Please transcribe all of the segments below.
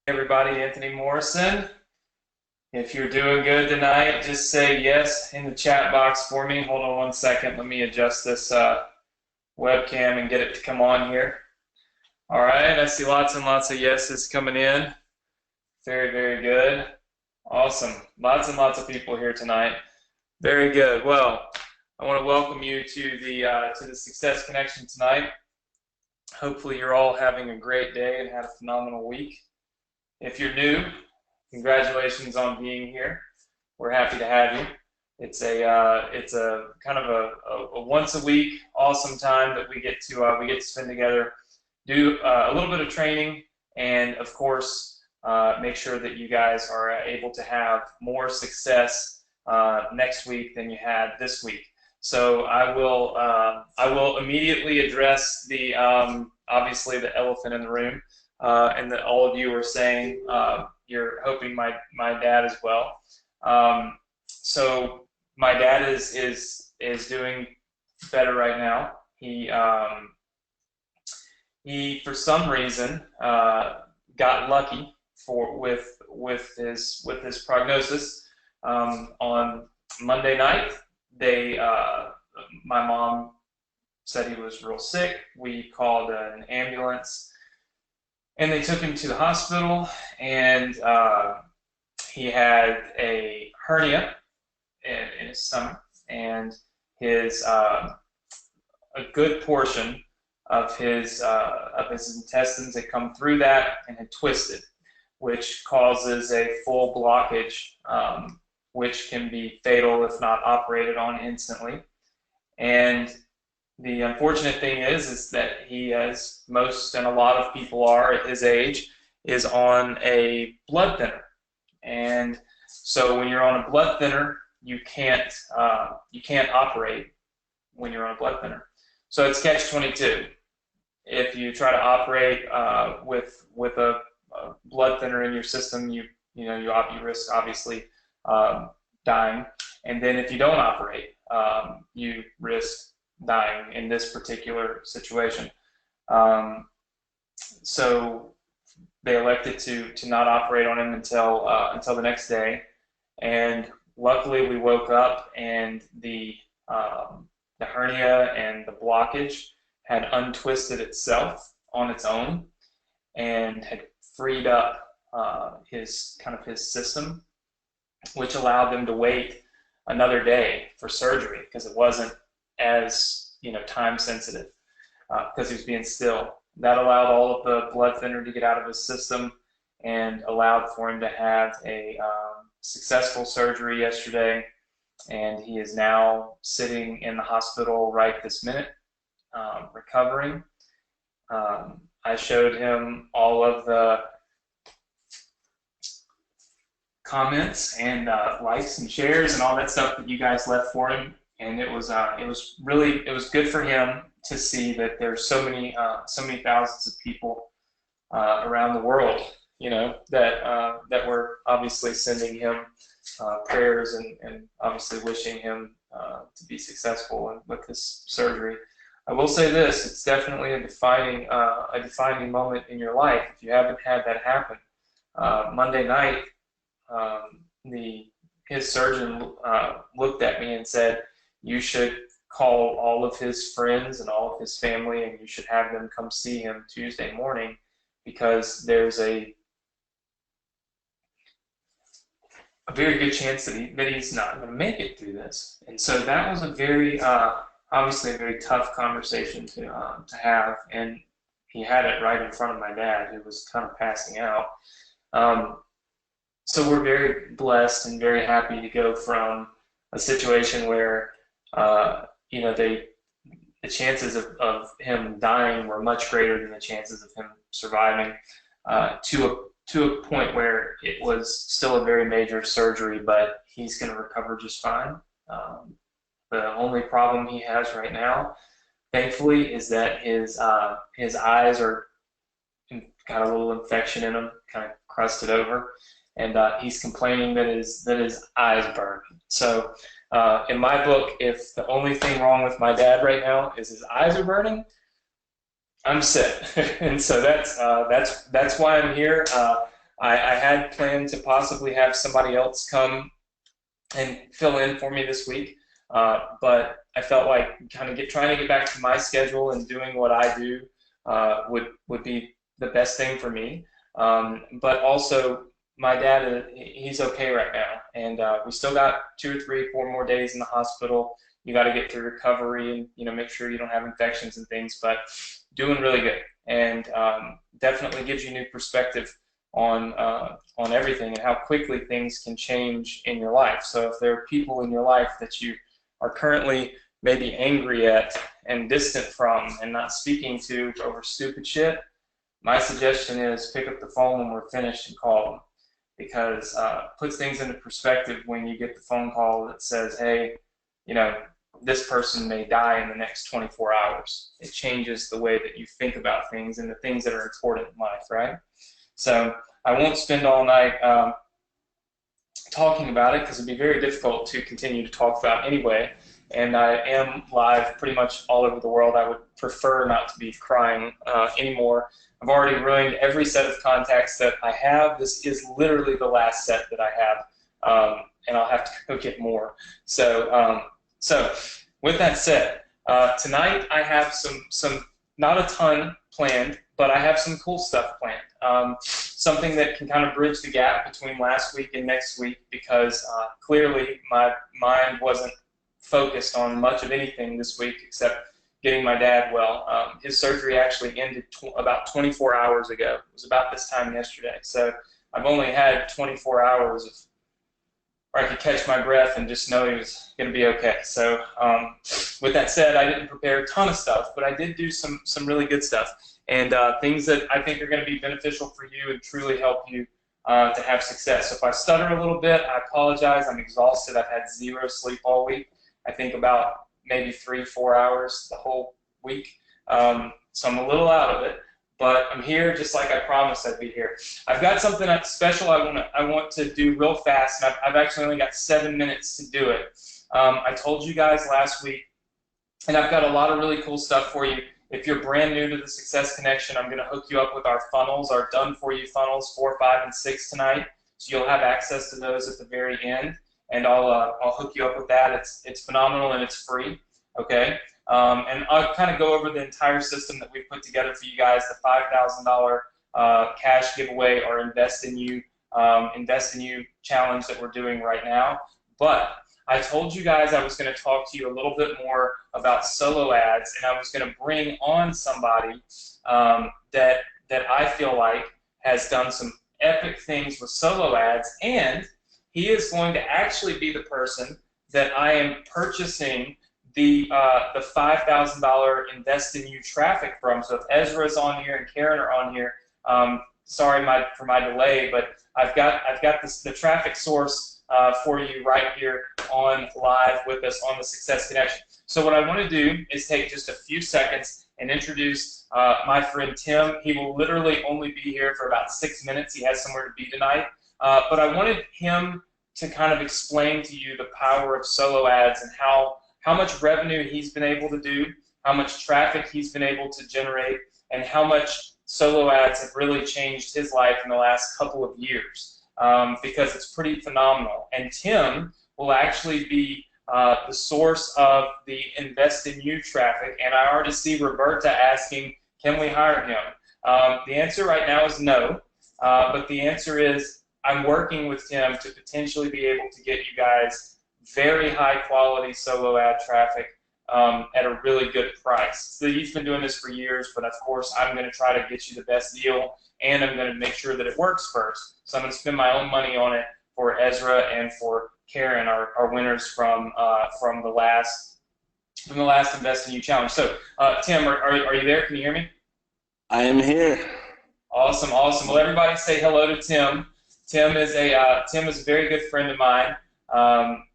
Everybody, Anthony Morrison. If you're doing good tonight, just say yes in the chat box for me. Hold on one second. Let me adjust this webcam and get it to come on here. All right, I see lots and lots of yeses coming in. Very, very good. Awesome. Lots and lots of people here tonight. Very good. Well, I want to welcome you to the Success Connection tonight. Hopefully you're all having a great day and had a phenomenal week. If you're new, congratulations on being here. We're happy to have you. It's a kind of a once a week awesome time that we get to spend together, do a little bit of training, and of course make sure that you guys are able to have more success next week than you had this week. So I will immediately address the obviously the elephant in the room, and that all of you are saying you're hoping my dad as well. So my dad is doing better right now. He for some reason got lucky with his prognosis. On Monday night, my mom said he was real sick. We called an ambulance, and they took him to the hospital, and he had a hernia in his stomach, and a good portion of his intestines had come through that and had twisted, which causes a full blockage, which can be fatal if not operated on instantly. And the unfortunate thing is that he, as most and a lot of people are at his age, is on a blood thinner. And so when you're on a blood thinner, you can't operate when you're on a blood thinner. So it's catch-22. If you try to operate with a blood thinner in your system, you risk obviously dying. And then if you don't operate, you risk dying in this particular situation. So they elected to not operate on him until the next day, and luckily we woke up and the hernia and the blockage had untwisted itself on its own and had freed up his system, which allowed them to wait another day for surgery because it wasn't as time sensitive because he was being still. That allowed all of the blood thinner to get out of his system and allowed for him to have a successful surgery yesterday, and he is now sitting in the hospital right this minute, recovering. I showed him all of the comments and likes and shares and all that stuff that you guys left for him, and it was good for him to see that there's so many thousands of people around the world, that were obviously sending him prayers and obviously wishing him to be successful with this surgery. I will say this: it's definitely a defining moment in your life if you haven't had that happen. Monday night, his surgeon looked at me and said, "You should call all of his friends and all of his family, and you should have them come see him Tuesday morning because there's a very good chance that he's not going to make it through this." And so that was a very obviously a very tough conversation to have, and he had it right in front of my dad, who was kind of passing out. So we're very blessed and very happy to go from a situation where the chances of him dying were much greater than the chances of him surviving, to a point where it was still a very major surgery, but he's going to recover just fine. The only problem he has right now, thankfully, is that his eyes are got a little infection in them, kind of crusted over, and he's complaining that his eyes burn. So in my book, if the only thing wrong with my dad right now is his eyes are burning, I'm set. And so that's why I'm here. I had planned to possibly have somebody else come and fill in for me this week. But I felt like trying to get back to my schedule and doing what I do would be the best thing for me. But also, my dad, he's okay right now, and we still got 2 or 3, 4 more days in the hospital. You got to get through recovery and make sure you don't have infections and things. But doing really good, and definitely gives you new perspective on everything and how quickly things can change in your life. So if there are people in your life that you are currently maybe angry at and distant from and not speaking to over stupid shit, my suggestion is pick up the phone when we're finished and call them, because it puts things into perspective when you get the phone call that says, hey, this person may die in the next 24 hours. It changes the way that you think about things and the things that are important in life, right? So I won't spend all night talking about it, because it'd be very difficult to continue to talk about anyway. And I am live pretty much all over the world. I would prefer not to be crying anymore. I've already ruined every set of contacts that I have. This is literally the last set that I have, and I'll have to go get more. So with that said, tonight I have some not a ton planned, but I have some cool stuff planned. Something that can kind of bridge the gap between last week and next week, because clearly my mind wasn't focused on much of anything this week except getting my dad well. His surgery actually ended about 24 hours ago. It was about this time yesterday. So I've only had 24 hours of where I could catch my breath and just know he was going to be okay. So with that said, I didn't prepare a ton of stuff, but I did do some really good stuff, and things that I think are going to be beneficial for you and truly help you to have success. So if I stutter a little bit, I apologize. I'm exhausted. I've had 0 sleep all week. I think about maybe 3-4 hours the whole week. So I'm a little out of it, but I'm here just like I promised I'd be here. I've got something special I want to do real fast, and I've actually only got 7 minutes to do it. I told you guys last week, and I've got a lot of really cool stuff for you. If you're brand new to the Success Connection, I'm going to hook you up with our funnels, our done-for-you funnels, 4, 5, and 6 tonight. So you'll have access to those at the very end, and I'll hook you up with that. It's phenomenal and it's free. Okay. And I'll kind of go over the entire system that we've put together for you guys, the $5,000 cash giveaway or Invest in You challenge that we're doing right now. But I told you guys I was going to talk to you a little bit more about solo ads, and I was going to bring on somebody that I feel like has done some epic things with solo ads, and he is going to actually be the person that I am purchasing the $5,000 Invest in You traffic from. So if Ezra's on here and Karen are on here, sorry for my delay, but I've got the traffic source for you right here on live with us on the Success Connection. So what I want to do is take just a few seconds and introduce my friend Tim. He will literally only be here for about 6 minutes. He has somewhere to be tonight. But I wanted him to kind of explain to you the power of solo ads and how much revenue he's been able to do, how much traffic he's been able to generate, and how much solo ads have really changed his life in the last couple of years, because it's pretty phenomenal. And Tim will actually be the source of the Invest in You traffic, and I already see Roberta asking, can we hire him? The answer right now is no, but the answer is I'm working with Tim to potentially be able to get you guys very high quality solo ad traffic at a really good price. So he's been doing this for years, but of course I'm going to try to get you the best deal, and I'm going to make sure that it works first. So I'm going to spend my own money on it for Ezra and for Karen, our winners from the last Invest in You challenge. So Tim, are you there? Can you hear me? I am here. Awesome, awesome. Well, everybody say hello to Tim. Tim is a very good friend of mine.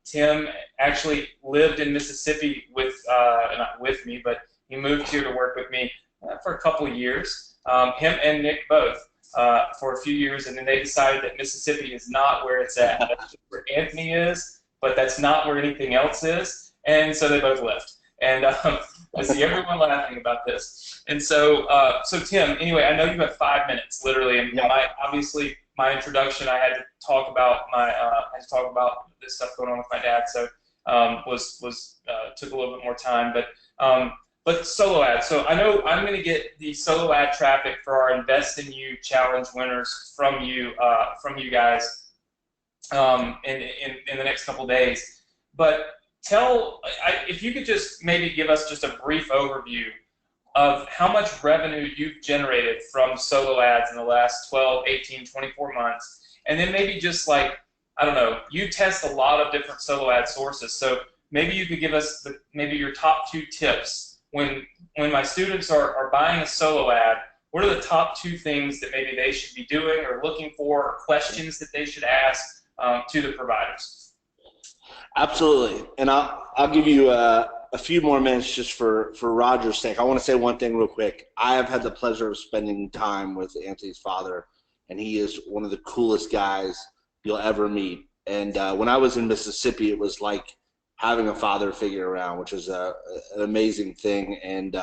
Tim actually lived in Mississippi not with me, but he moved here to work with me for a couple of years. Him and Nick both for a few years, and then they decided that Mississippi is not where it's at. That's where Anthony is, but that's not where anything else is, and so they both left. And I see everyone laughing about this. And so, Tim, anyway, I know you have 5 minutes, literally, and I might obviously my introduction, I had to talk about this stuff going on with my dad. So took a little bit more time, but solo ads. So I know I'm going to get the solo ad traffic for our Invest in You challenge winners from you guys in the next couple days. But if you could just maybe give us just a brief overview of how much revenue you've generated from solo ads in the last 12, 18, 24 months. And then maybe just like, I don't know, you test a lot of different solo ad sources. So maybe you could give us maybe your top 2 tips when my students are buying a solo ad. What are the top 2 things that maybe they should be doing or looking for, or questions that they should ask to the providers? Absolutely. And I'll give you a few more minutes just for Roger's sake. I want to say one thing real quick. I have had the pleasure of spending time with Anthony's father, and he is one of the coolest guys you'll ever meet. And when I was in Mississippi, it was like having a father figure around, which is an amazing thing. And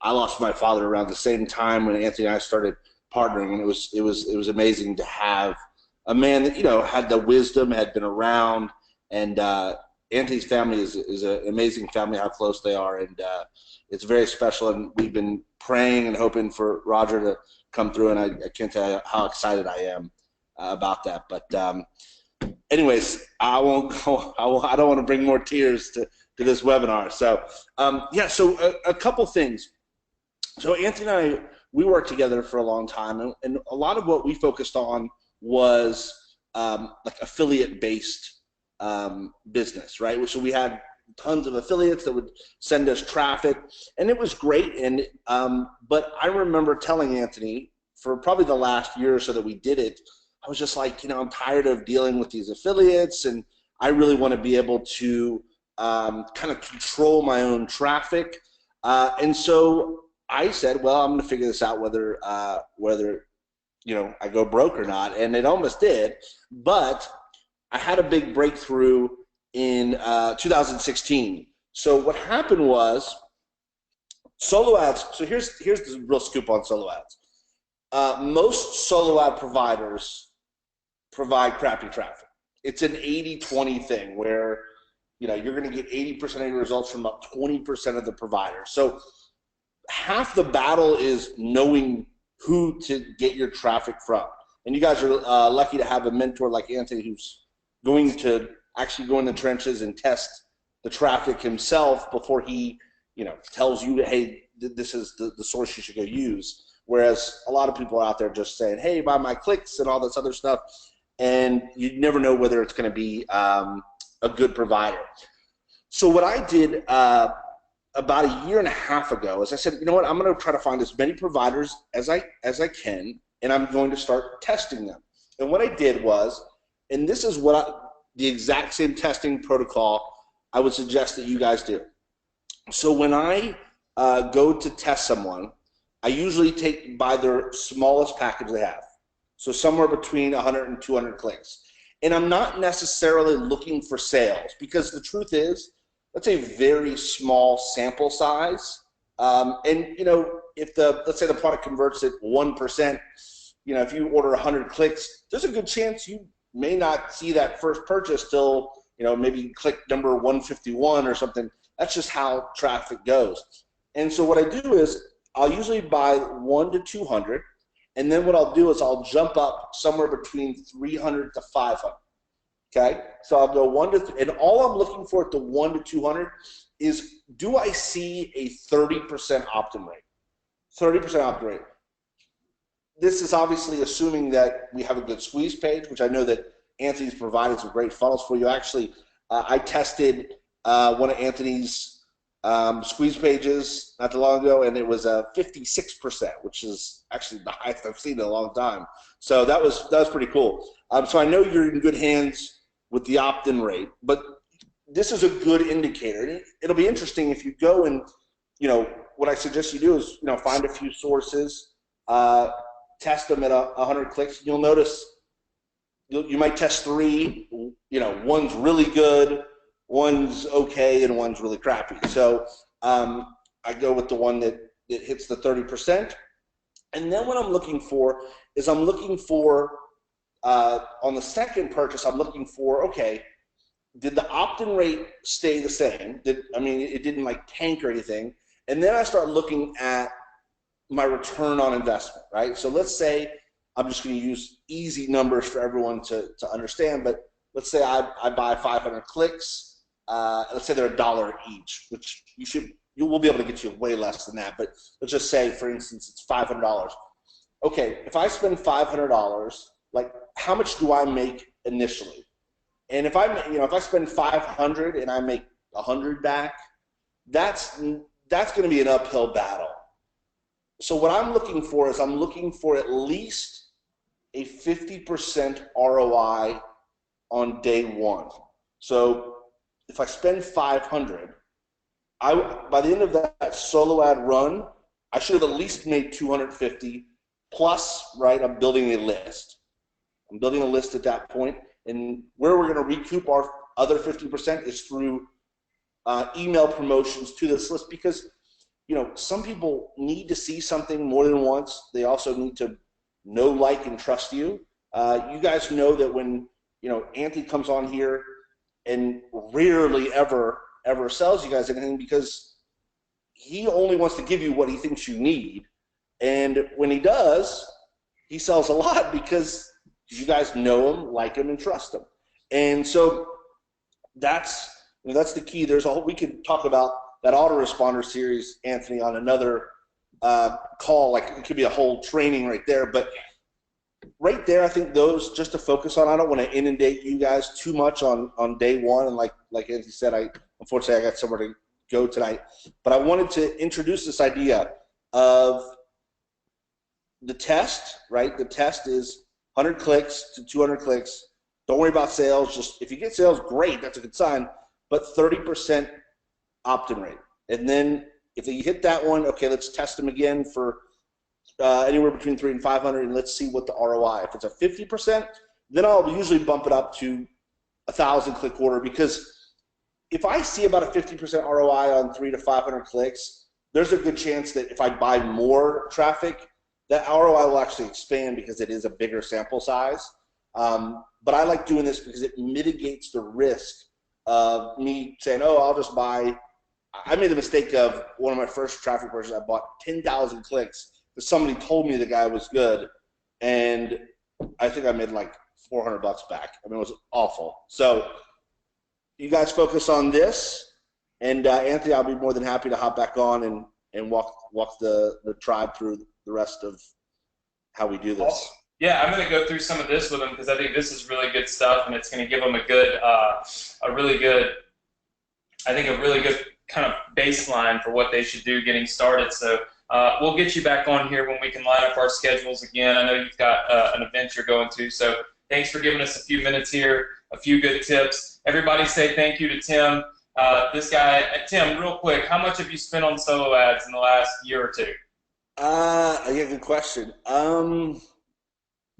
I lost my father around the same time when Anthony and I started partnering, and it was amazing to have a man that, you know, had the wisdom, had been around, and Anthony's family is an amazing family, how close they are, and it's very special, and we've been praying and hoping for Roger to come through, and I can't tell you how excited I am about that. But anyways, I don't want to bring more tears to this webinar. So so a couple things. So Anthony and I, we worked together for a long time, and a lot of what we focused on was like affiliate-based business, right? So we had tons of affiliates that would send us traffic, and it was great. And but I remember telling Anthony for probably the last year or so that we did it, I was just like, you know, I'm tired of dealing with these affiliates, and I really want to be able to kind of control my own traffic. And so I said, well, I'm going to figure this out whether you know, I go broke or not, and it almost did. But I had a big breakthrough in 2016. So what happened was solo ads. So here's the real scoop on solo ads. Most solo ad providers provide crappy traffic. It's an 80-20 thing where, you know, you're going to get 80% of your results from about 20% of the providers. So half the battle is knowing who to get your traffic from. And you guys are lucky to have a mentor like Anthony who's going to actually go in the trenches and test the traffic himself before he, you know, tells you, hey, this is the source you should go use. Whereas a lot of people are out there just saying, hey, buy my clicks and all this other stuff, and you never know whether it's going to be a good provider. So what I did about a year and a half ago is I said, you know what, I'm going to try to find as many providers as I can, and I'm going to start testing them. And what I did was, and this is the exact same testing protocol I would suggest that you guys do. So when I go to test someone, I usually buy their smallest package they have. So somewhere between 100 and 200 clicks. And I'm not necessarily looking for sales, because the truth is, that's a very small sample size. And you know, if let's say the product converts at 1%, you know, if you order 100 clicks, there's a good chance you may not see that first purchase till, you know, maybe click number 151 or something. That's just how traffic goes. And so what I do is I'll usually buy 1 to 200, and then what I'll do is I'll jump up somewhere between 300 to 500. Okay, so I'll go 1 to 3, and all I'm looking for at the 1 to 200 is, do I see a 30% opt-in rate? 30% opt-in rate. This is obviously assuming that we have a good squeeze page, which I know that Anthony's provided some great funnels for you. Actually, I tested one of Anthony's squeeze pages not too long ago, and it was a 56%, which is actually the highest I've seen in a long time. So that was pretty cool. So I know you're in good hands with the opt-in rate, but this is a good indicator. It'll be interesting if you go and, you know, what I suggest you do is, you know, find a few sources, test them at 100 clicks. You'll notice you might test 3, you know, one's really good, one's okay, and one's really crappy. So I go with the one that hits the 30%. And then what I'm looking for is I'm looking for On the second purchase, I'm looking for, okay, did the opt-in rate stay the same? It didn't like tank or anything. And then I start looking at my return on investment, right? So let's say I'm just going to use easy numbers for everyone to understand, but let's say I buy 500 clicks. Let's say they're $1 each, which you will be able to get you way less than that. But let's just say, for instance, it's $500. Okay, if I spend $500, like how much do I make initially? And if I spend 500 and I make 100 back, that's going to be an uphill battle. So what I'm looking for is I'm looking for at least a 50% ROI on day one. So if I spend 500, by the end of that solo ad run, I should have at least made 250 plus, right? I'm building a list. I'm building a list at that point, and where we're going to recoup our other 50% is through email promotions to this list, because some people need to see something more than once. They also need to know, like, and trust you. You guys know that when Anthony comes on here and rarely ever sells you guys anything, because he only wants to give you what he thinks you need. And when he does, he sells a lot because you guys know him, like him, and trust him. And so that's the key. We could talk about that autoresponder series, Anthony, on another call. Like, it could be a whole training right there. But right there, I think those just to focus on. I don't want to inundate you guys too much on day one. And like Anthony said, unfortunately I got somewhere to go tonight. But I wanted to introduce this idea of the test, right? The test is 100 clicks to 200 clicks. Don't worry about sales. Just if you get sales, great. That's a good sign. But 30% opt-in rate. And then if you hit that one, okay, let's test them again for anywhere between 300 and 500, and let's see what the ROI. If it's a 50%, then I'll usually bump it up to 1,000 click order, because if I see about a 50% ROI on 300 to 500 clicks, there's a good chance that if I buy more traffic, that ROI will actually expand because it is a bigger sample size. But I like doing this because it mitigates the risk of me saying, oh, I'll just buy. I made the mistake of one of my first traffic purchases. I bought 10,000 clicks because somebody told me the guy was good, and I think I made like $400 back. I mean, it was awful. So you guys focus on this, and Anthony, I'll be more than happy to hop back on and walk the tribe through the rest of how we do this. Awesome. Yeah, I'm going to go through some of this with them because I think this is really good stuff, and it's going to give them a really good kind of baseline for what they should do getting started. So we'll get you back on here when we can line up our schedules again. I know you've got an event you're going to, so thanks for giving us a few minutes here, a few good tips. Everybody say thank you to Tim. This guy, Tim, real quick, how much have you spent on solo ads in the last year or two? Yeah, good question.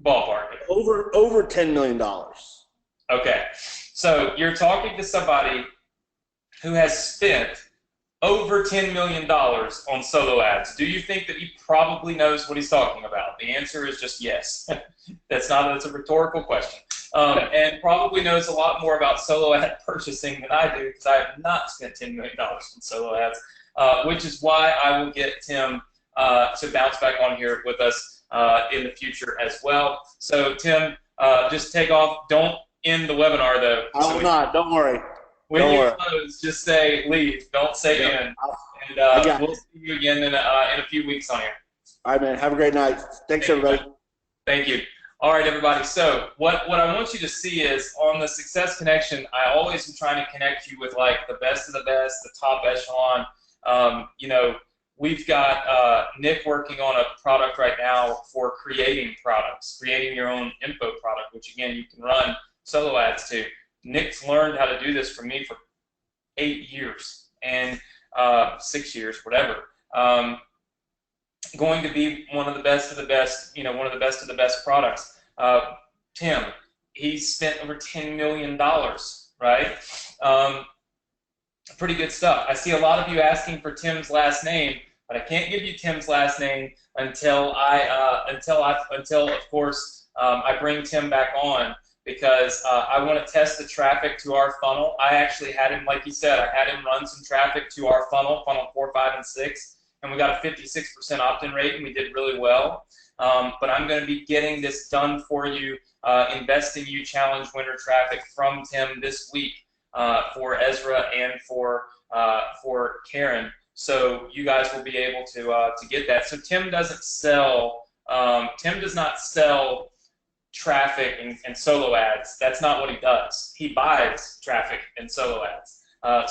Ballpark. Over $10 million. Okay, so you're talking to somebody who has spent over $10 million on solo ads. Do you think that he probably knows what he's talking about? The answer is just yes. That's a rhetorical question. And probably knows a lot more about solo ad purchasing than I do, because I have not spent $10 million on solo ads, which is why I will get Tim to bounce back on here with us in the future as well. So Tim, just take off. Don't end the webinar though. I will not. Don't worry. When you close, just say leave. Don't say end. And we'll see you again in a few weeks on here. All right, man. Have a great night. Thanks, everybody. Thank you. All right, everybody. So what I want you to see is on the Success Connection, I always am trying to connect you with like the best of the best, the top echelon. We've got Nick working on a product right now for creating products, creating your own info product, which again you can run solo ads to. Nick's learned how to do this from me for 8 years and 6 years, whatever. Going to be one of the best of the best, one of the best of the best products. Tim, he's spent over $10 million, right? Pretty good stuff. I see a lot of you asking for Tim's last name, but I can't give you Tim's last name until of course, I bring Tim back on because I want to test the traffic to our funnel. I actually had him, like he said, I had him run some traffic to our funnel 4, 5, and 6, and we got a 56% opt-in rate, and we did really well. But I'm going to be getting this done for you, Invest in You Challenge winner traffic from Tim this week for Ezra and for Karen. So you guys will be able to get that. So Tim doesn't sell. Tim does not sell traffic and solo ads. That's not what he does. He buys traffic and solo ads.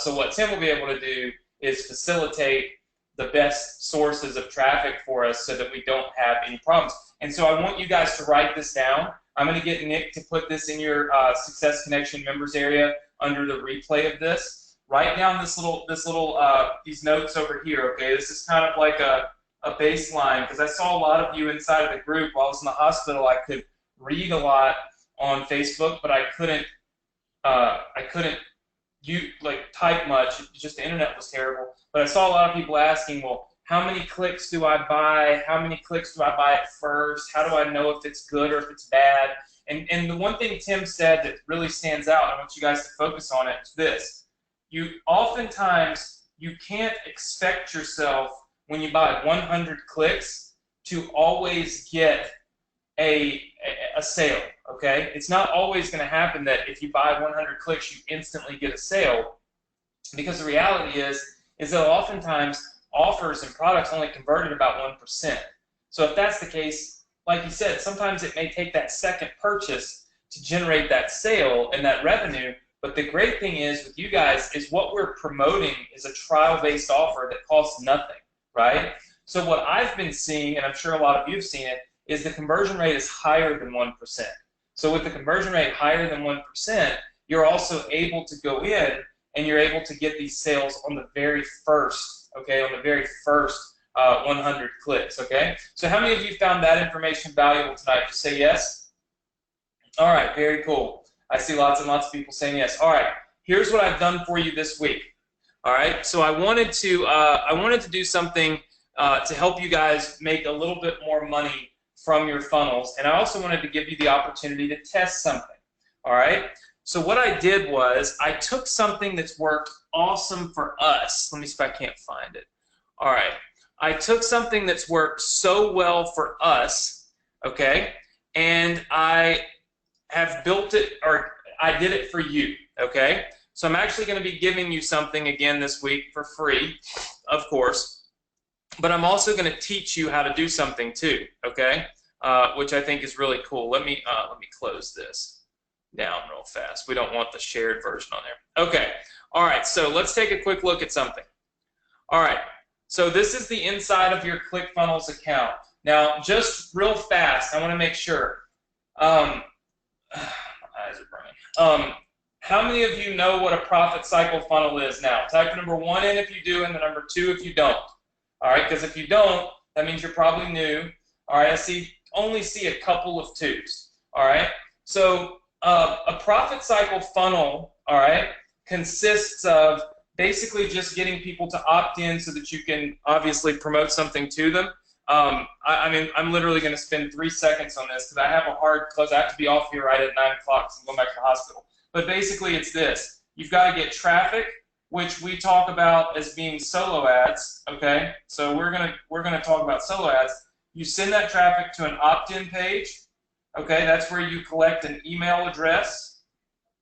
So what Tim will be able to do is facilitate the best sources of traffic for us so that we don't have any problems. And so I want you guys to write this down. I'm going to get Nick to put this in your Success Connection members area under the replay of this. Write down these notes over here, okay? This is kind of like a baseline, because I saw a lot of you inside of the group. While I was in the hospital, I could read a lot on Facebook, but I couldn't type much. Just the internet was terrible. But I saw a lot of people asking, well, how many clicks do I buy? How many clicks do I buy at first? How do I know if it's good or if it's bad? And the one thing Tim said that really stands out, and I want you guys to focus on it, is this. Oftentimes, you can't expect yourself, when you buy 100 clicks, to always get a sale, okay? It's not always going to happen that if you buy 100 clicks, you instantly get a sale, because the reality is that oftentimes offers and products only convert at about 1%. So if that's the case, like you said, sometimes it may take that second purchase to generate that sale and that revenue. But the great thing is with you guys is what we're promoting is a trial-based offer that costs nothing, right? So what I've been seeing, and I'm sure a lot of you have seen it, is the conversion rate is higher than 1%. So with the conversion rate higher than 1%, you're also able to go in and you're able to get these sales on the very first, okay, on the very first 100 clicks, okay? So how many of you found that information valuable tonight? Just say yes. All right, very cool. I see lots and lots of people saying yes. All right, here's what I've done for you this week. All right, so I wanted to do something to help you guys make a little bit more money from your funnels, and I also wanted to give you the opportunity to test something. All right, so what I did was I took something that's worked awesome for us. Let me see if I can't find it. All right, I took something that's worked so well for us, okay, and I have built it, or I did it for you, okay? So I'm actually going to be giving you something again this week for free, of course, but I'm also going to teach you how to do something too, okay? Which I think is really cool. Let me close this down real fast. We don't want the shared version on there. Okay, all right, so let's take a quick look at something. All right, so this is the inside of your ClickFunnels account. Now, just real fast, I want to make sure. My eyes are burning. How many of you know what a profit cycle funnel is now? Type number 1 in if you do, and the number 2 if you don't. All right, because if you don't, that means you're probably new. All right, I only see a couple of 2s. All right, so a profit cycle funnel, all right, consists of basically just getting people to opt in so that you can obviously promote something to them. I mean, I'm literally going to spend 3 seconds on this because I have a hard close. I have to be off here right at 9 o'clock, so I'm going back to the hospital. But basically, it's this. You've got to get traffic, which we talk about as being solo ads, okay? So we're gonna talk about solo ads. You send that traffic to an opt-in page, okay? That's where you collect an email address,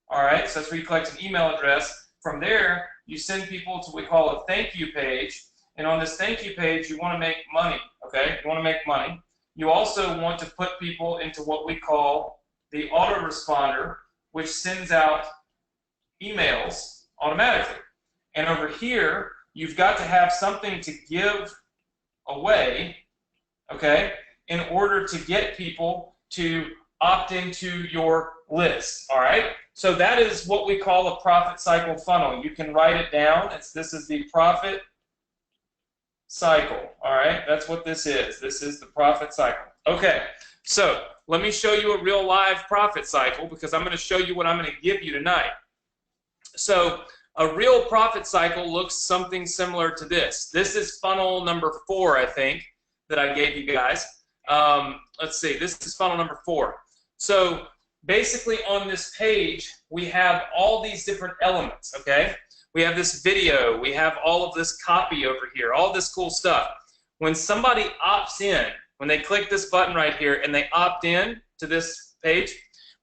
all right? So that's where you collect an email address. From there, you send people to what we call a thank you page. And on this thank you page, you want to make money, okay? You want to make money. You also want to put people into what we call the autoresponder, which sends out emails automatically. And over here, you've got to have something to give away, okay, in order to get people to opt into your list, all right? So that is what we call a profit cycle funnel. You can write it down. This is the profit cycle, all right? That's what this is. This is the profit cycle. Okay, so let me show you a real live profit cycle because I'm going to show you what I'm going to give you tonight. So a real profit cycle looks something similar to this. This is funnel number 4, I think, that I gave you guys. Let's see. This is funnel number 4. So basically on this page, we have all these different elements, okay? We have this video, we have all of this copy over here, all this cool stuff. When somebody opts in, when they click this button right here and they opt in to this page,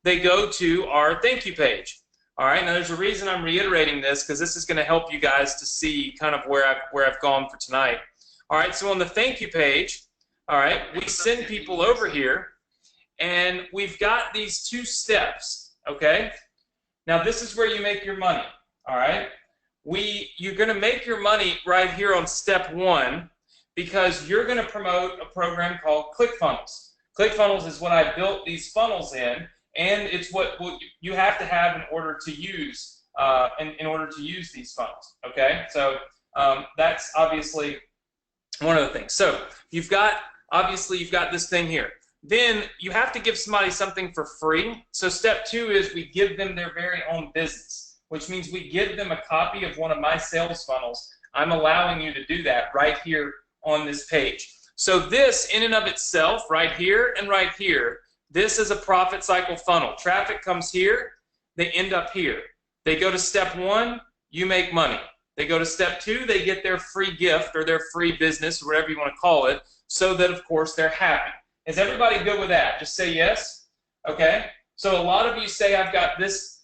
they go to our thank you page. All right, now there's a reason I'm reiterating this, because this is going to help you guys to see kind of where I've gone for tonight. All right, so on the thank you page, all right, we send people over here, and we've got these 2 steps, okay? Now this is where you make your money, all right? You're going to make your money right here on step 1, because you're going to promote a program called ClickFunnels. ClickFunnels is what I built these funnels in, and it's what you have to have in order to use in order to use these funnels. Okay, so that's obviously one of the things. So you've got this thing here. Then you have to give somebody something for free. So step 2 is we give them their very own business, which means we give them a copy of one of my sales funnels. I'm allowing you to do that right here on this page. So this in and of itself, right here and right here, this is a profit cycle funnel. Traffic comes here, they end up here. They go to step 1, you make money. They go to step 2, they get their free gift or their free business, or whatever you want to call it, so that of course they're happy. Is everybody good with that? Just say yes. Okay. So a lot of you say I've got this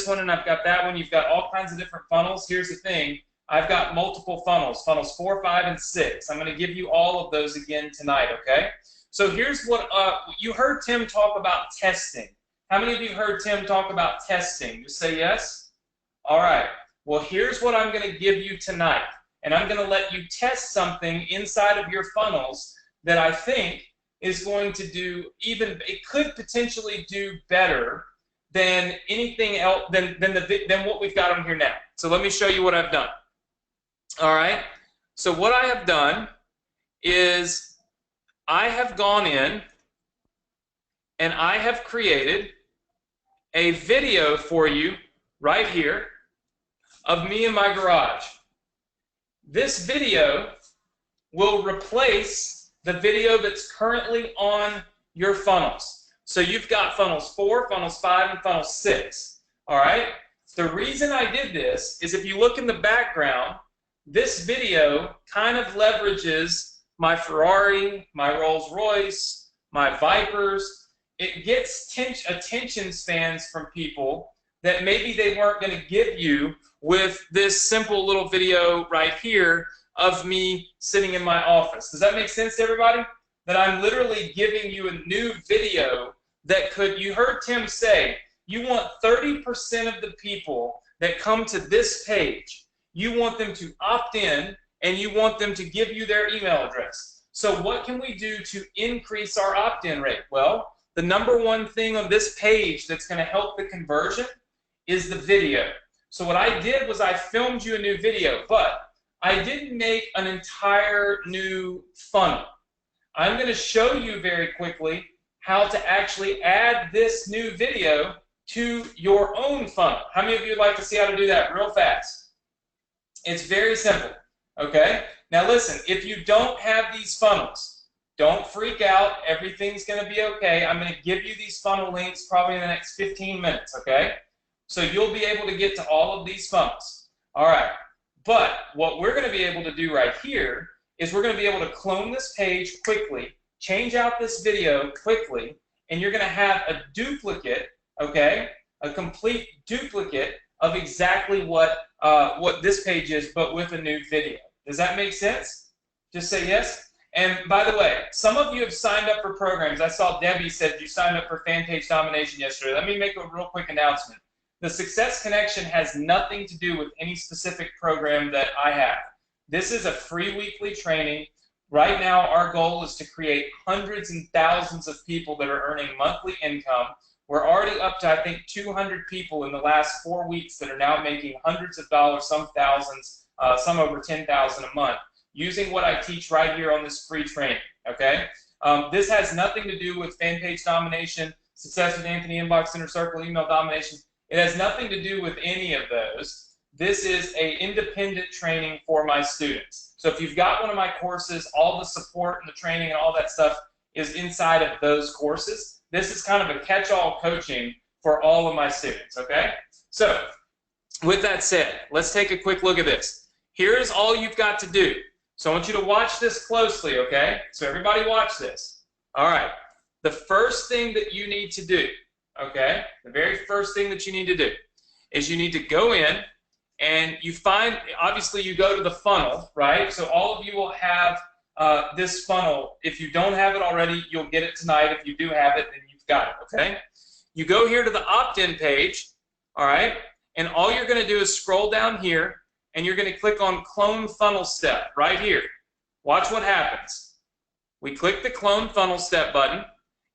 one and I've got that one. You've got all kinds of different funnels. Here's the thing. I've got multiple funnels, funnels 4, 5, and 6. I'm going to give you all of those again tonight, okay? So here's what, you heard Tim talk about testing. How many of you heard Tim talk about testing? Just say yes. All right. Well, here's what I'm going to give you tonight. And I'm going to let you test something inside of your funnels that I think is going to do it could potentially do better than anything else, than what we've got on here now. So let me show you what I've done. All right, so what I have done is I have gone in and I have created a video for you right here of me in my garage. This video will replace the video that's currently on your funnels. So you've got funnels 4, funnels 5, and funnel 6. All right, the reason I did this is if you look in the background, this video kind of leverages my Ferrari, my Rolls Royce, my Vipers. It gets attention spans from people that maybe they weren't going to give you with this simple little video right here of me sitting in my office. Does that make sense to everybody? That I'm literally giving you a new video that could, you heard Tim say, you want 30% of the people that come to this page, you want them to opt in, and you want them to give you their email address. So what can we do to increase our opt-in rate? Well, the number one thing on this page that's going to help the conversion is the video. So what I did was I filmed you a new video, but I didn't make an entire new funnel. I'm going to show you very quickly how to actually add this new video to your own funnel. How many of you would like to see how to do that real fast? It's very simple, okay? Now listen, if you don't have these funnels, don't freak out. Everything's going to be okay. I'm going to give you these funnel links probably in the next 15 minutes, okay? So you'll be able to get to all of these funnels. All right, but what we're going to be able to do right here is we're going to be able to clone this page quickly, change out this video quickly, and you're going to have a duplicate, okay, a complete duplicate of exactly what this page is, but with a new video. Does that make sense? Just say yes. And by the way, some of you have signed up for programs. I saw Debbie said you signed up for fan page domination yesterday. Let me make a real quick announcement. The Success Connection has nothing to do with any specific program that I have. This is a free weekly training. Right now, our goal is to create hundreds and thousands of people that are earning monthly income. We're already up to, I think, 200 people in the last 4 weeks that are now making hundreds of dollars, some thousands, some over 10,000 a month, using what I teach right here on this free training, okay? This has nothing to do with fan page domination, Success with Anthony, Inbox Inner Circle, email domination. It has nothing to do with any of those. This is an independent training for my students. So if you've got one of my courses, all the support and the training and all that stuff is inside of those courses. This is kind of a catch-all coaching for all of my students, okay? So with that said, let's take a quick look at this. Here's all you've got to do. So I want you to watch this closely, okay? So everybody watch this. All right. The first thing that you need to do, okay, the very first thing that you need to do is you need to go in and you find, obviously you go to the funnel, right? So all of you will have this funnel. If you don't have it already, you'll get it tonight. If you do have it, then you've got it, okay? You go here to the opt-in page, all right? And all you're going to do is scroll down here, and you're going to click on Clone Funnel Step right here. Watch what happens. We click the Clone Funnel Step button,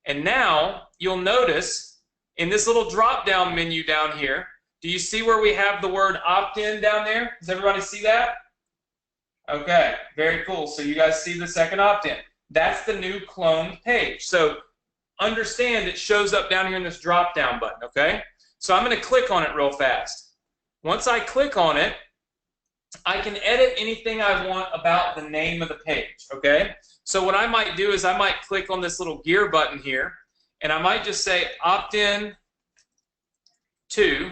and now you'll notice in this little drop-down menu down here, do you see where we have the word opt-in down there? Does everybody see that? Okay, very cool. So you guys see the second opt-in. That's the new cloned page. So understand it shows up down here in this drop-down button, okay? So I'm going to click on it real fast. Once I click on it, I can edit anything I want about the name of the page, okay? So what I might do is I might click on this little gear button here, and I might just say opt-in to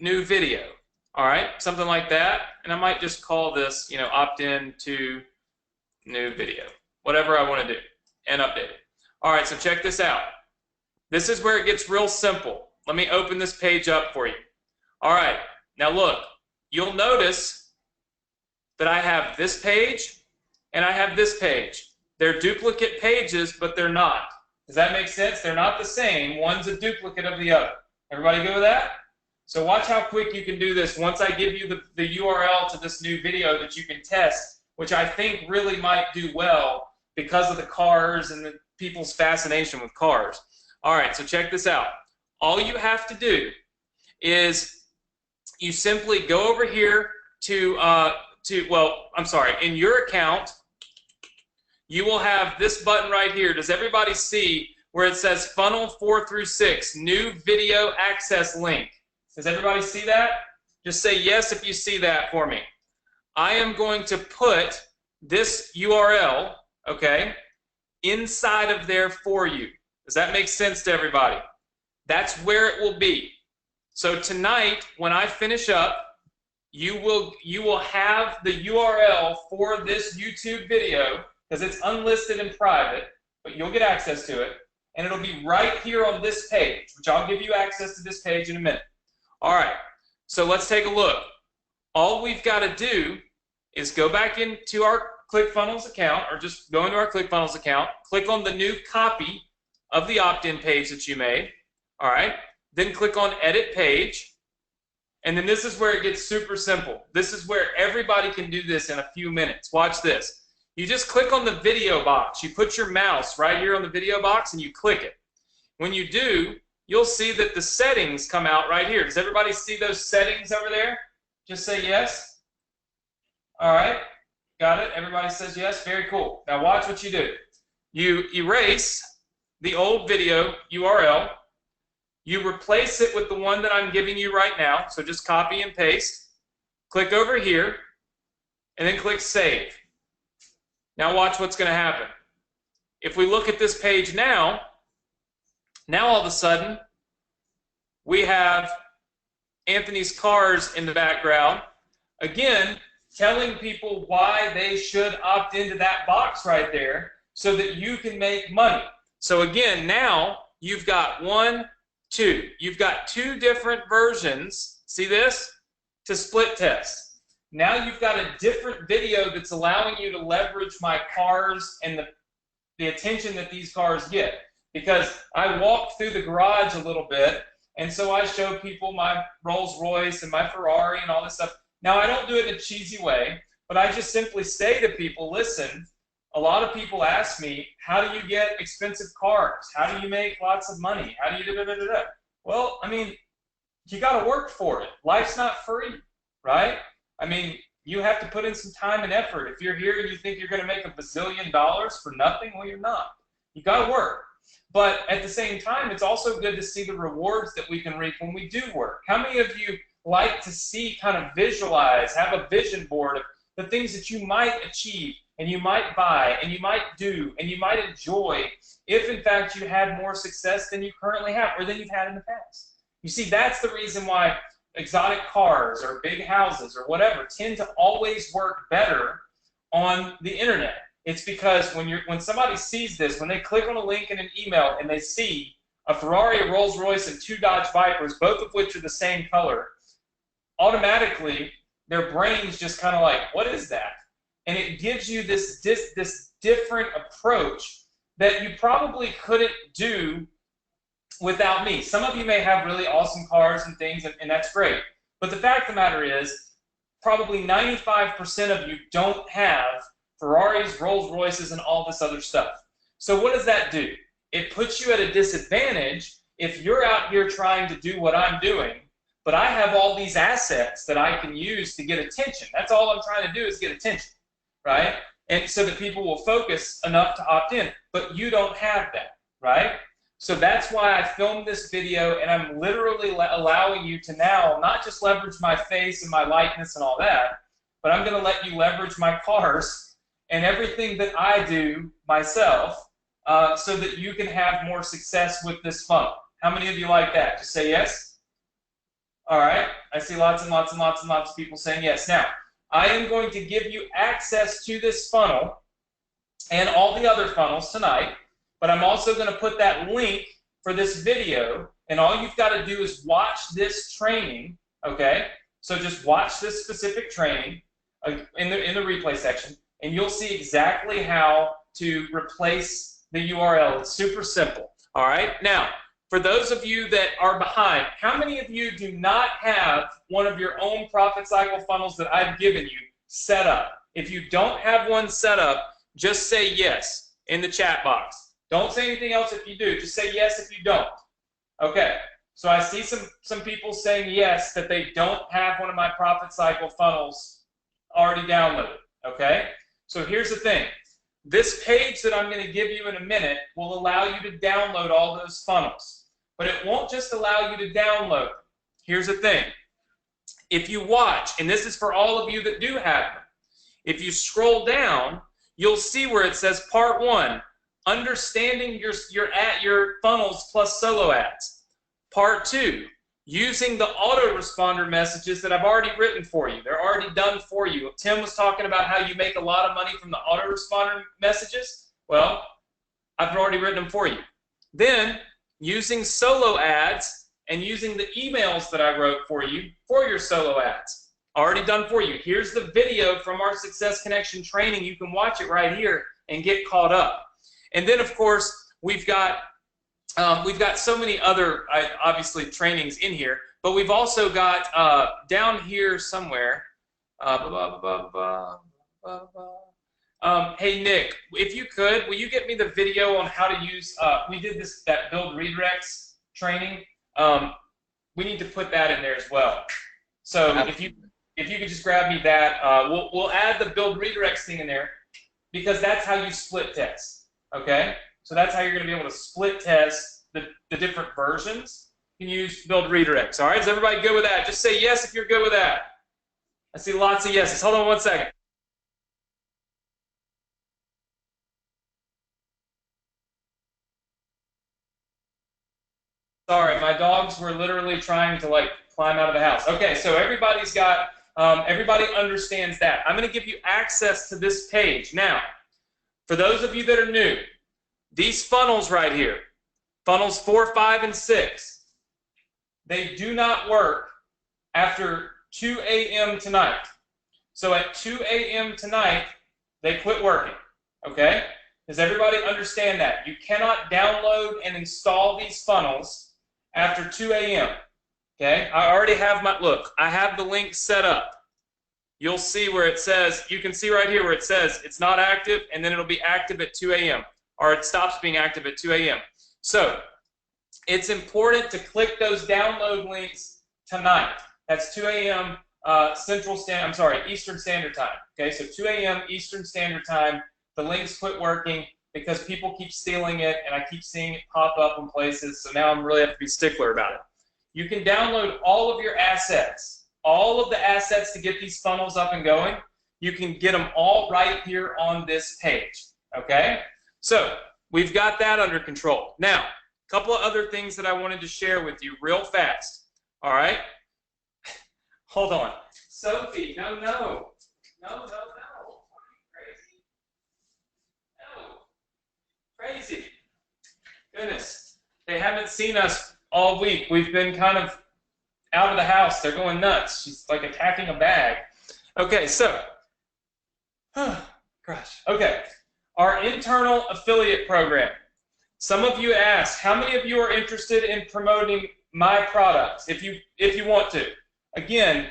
new video, all right? Something like that, and I might just call this, you know, opt-in to new video, whatever I want to do, and update it. All right, so check this out. This is where it gets real simple. Let me open this page up for you. All right, now look. You'll notice that I have this page and I have this page. They're duplicate pages, but they're not. Does that make sense? They're not the same. One's a duplicate of the other. Everybody good with that? So watch how quick you can do this once I give you the URL to this new video that you can test, which I think really might do well because of the cars and the people's fascination with cars. All right, so check this out. All you have to do is you simply go over here in your account, you will have this button right here. Does everybody see where it says funnel 4 through 6, new video access link? Does everybody see that? Just say yes if you see that for me. I am going to put this URL, okay, inside of there for you. Does that make sense to everybody? That's where it will be. So tonight, when I finish up, you will have the URL for this YouTube video, because it's unlisted and private, but you'll get access to it, and it'll be right here on this page, which I'll give you access to this page in a minute. All right, so let's take a look. All we've got to do is go back into our ClickFunnels account, or just go into our ClickFunnels account, click on the new copy of the opt-in page that you made, all right? Then click on Edit Page, and then this is where it gets super simple. This is where everybody can do this in a few minutes. Watch this. You just click on the video box. You put your mouse right here on the video box and you click it. When you do, you'll see that the settings come out right here. Does everybody see those settings over there? Just say yes. All right, got it. Everybody says yes. Very cool. Now watch what you do. You erase the old video URL. You replace it with the one that I'm giving you right now. So just copy and paste. Click over here, and then click Save. Now watch what's going to happen. If we look at this page now all of a sudden, we have Anthony's cars in the background. Again, telling people why they should opt into that box right there so that you can make money. So again, now you've got you've got two different versions, see this, to split test. Now you've got a different video that's allowing you to leverage my cars and the attention that these cars get. Because I walked through the garage a little bit, and so I show people my Rolls Royce and my Ferrari and all this stuff. Now I don't do it in a cheesy way, but I just simply say to people, listen, a lot of people ask me, how do you get expensive cars? How do you make lots of money? How do you da-da-da-da-da? Well, I mean, you got to work for it. Life's not free, right? I mean, you have to put in some time and effort. If you're here and you think you're going to make $1 bazillion for nothing, well, you're not. You got to work. But at the same time, it's also good to see the rewards that we can reap when we do work. How many of you like to see, kind of visualize, have a vision board of the things that you might achieve and you might buy, and you might do, and you might enjoy if, in fact, you had more success than you currently have or than you've had in the past. You see, that's the reason why exotic cars or big houses or whatever tend to always work better on the internet. It's because when somebody sees this, when they click on a link in an email and they see a Ferrari, a Rolls Royce, and 2 Dodge Vipers, both of which are the same color, automatically their brains just kind of like, what is that? And it gives you this different approach that you probably couldn't do without me. Some of you may have really awesome cars and things, and that's great. But the fact of the matter is, probably 95% of you don't have Ferraris, Rolls Royces, and all this other stuff. So what does that do? It puts you at a disadvantage if you're out here trying to do what I'm doing, but I have all these assets that I can use to get attention. That's all I'm trying to do is get attention, right? And so that people will focus enough to opt in, but you don't have that, right? So that's why I filmed this video, and I'm literally allowing you to now not just leverage my face and my likeness and all that, but I'm going to let you leverage my cars and everything that I do myself so that you can have more success with this funnel. How many of you like that? Just say yes. All right. I see lots and lots and lots and lots of people saying yes. Now, I am going to give you access to this funnel and all the other funnels tonight. But I'm also going to put that link for this video, and all you've got to do is watch this training, okay? So just watch this specific training in the replay section, and you'll see exactly how to replace the URL. It's super simple, all right? Now, for those of you that are behind, how many of you do not have one of your own profit cycle funnels that I've given you set up? If you don't have one set up, just say yes in the chat box. Don't say anything else if you do. Just say yes if you don't. Okay. So I see some people saying yes that they don't have one of my profit cycle funnels already downloaded. Okay. So here's the thing. This page that I'm going to give you in a minute will allow you to download all those funnels. But it won't just allow you to download them. Here's the thing. If you watch, and this is for all of you that do have them, if you scroll down, you'll see where it says Part 1. Understanding your funnels plus solo ads. Part 2, using the autoresponder messages that I've already written for you. They're already done for you. Tim was talking about how you make a lot of money from the autoresponder messages. Well, I've already written them for you. Then, using solo ads and using the emails that I wrote for you for your solo ads. Already done for you. Here's the video from our Success Connection training. You can watch it right here and get caught up. And then, of course, we've got so many other, obviously, trainings in here. But we've also got down here somewhere. Hey, Nick, if you could, will you get me the video on how to use? We did that build redirects training. We need to put that in there as well. So if you could just grab me that, we'll add the build redirects thing in there because that's how you split test. Okay, so that's how you're going to be able to split test the different versions. You can use build redirects. All right, is everybody good with that? Just say yes if you're good with that. I see lots of yeses. Hold on one second. Sorry, my dogs were literally trying to like climb out of the house. Okay, so everybody's got, everybody understands that. I'm going to give you access to this page now. For those of you that are new, these funnels right here, funnels 4, 5, and 6, they do not work after 2 a.m. tonight. So at 2 a.m. tonight, they quit working, okay? Does everybody understand that? You cannot download and install these funnels after 2 a.m., okay? I already have look, I have the link set up. You'll see where it says, you can see right here where it says it's not active, and then it'll be active at 2 a.m. or it stops being active at 2 a.m. So it's important to click those download links tonight. That's 2 a.m. Eastern Standard Time. Okay, so 2 a.m. Eastern Standard Time. The links quit working because people keep stealing it, and I keep seeing it pop up in places. So now I'm really have to be stickler about it. You can download all of your assets. All of the assets to get these funnels up and going, You can get them all right here on this page, okay? So we've got that under control. Now, a couple of other things that I wanted to share with you real fast, all right? Hold on. Sophie, no. No. Are you crazy? No. Crazy. Goodness. They haven't seen us all week. We've been kind of out of the house. They're going nuts. She's like attacking a bag. Okay, so, gosh. Okay, our internal affiliate program. Some of you asked, how many of you are interested in promoting my products if you want to? Again,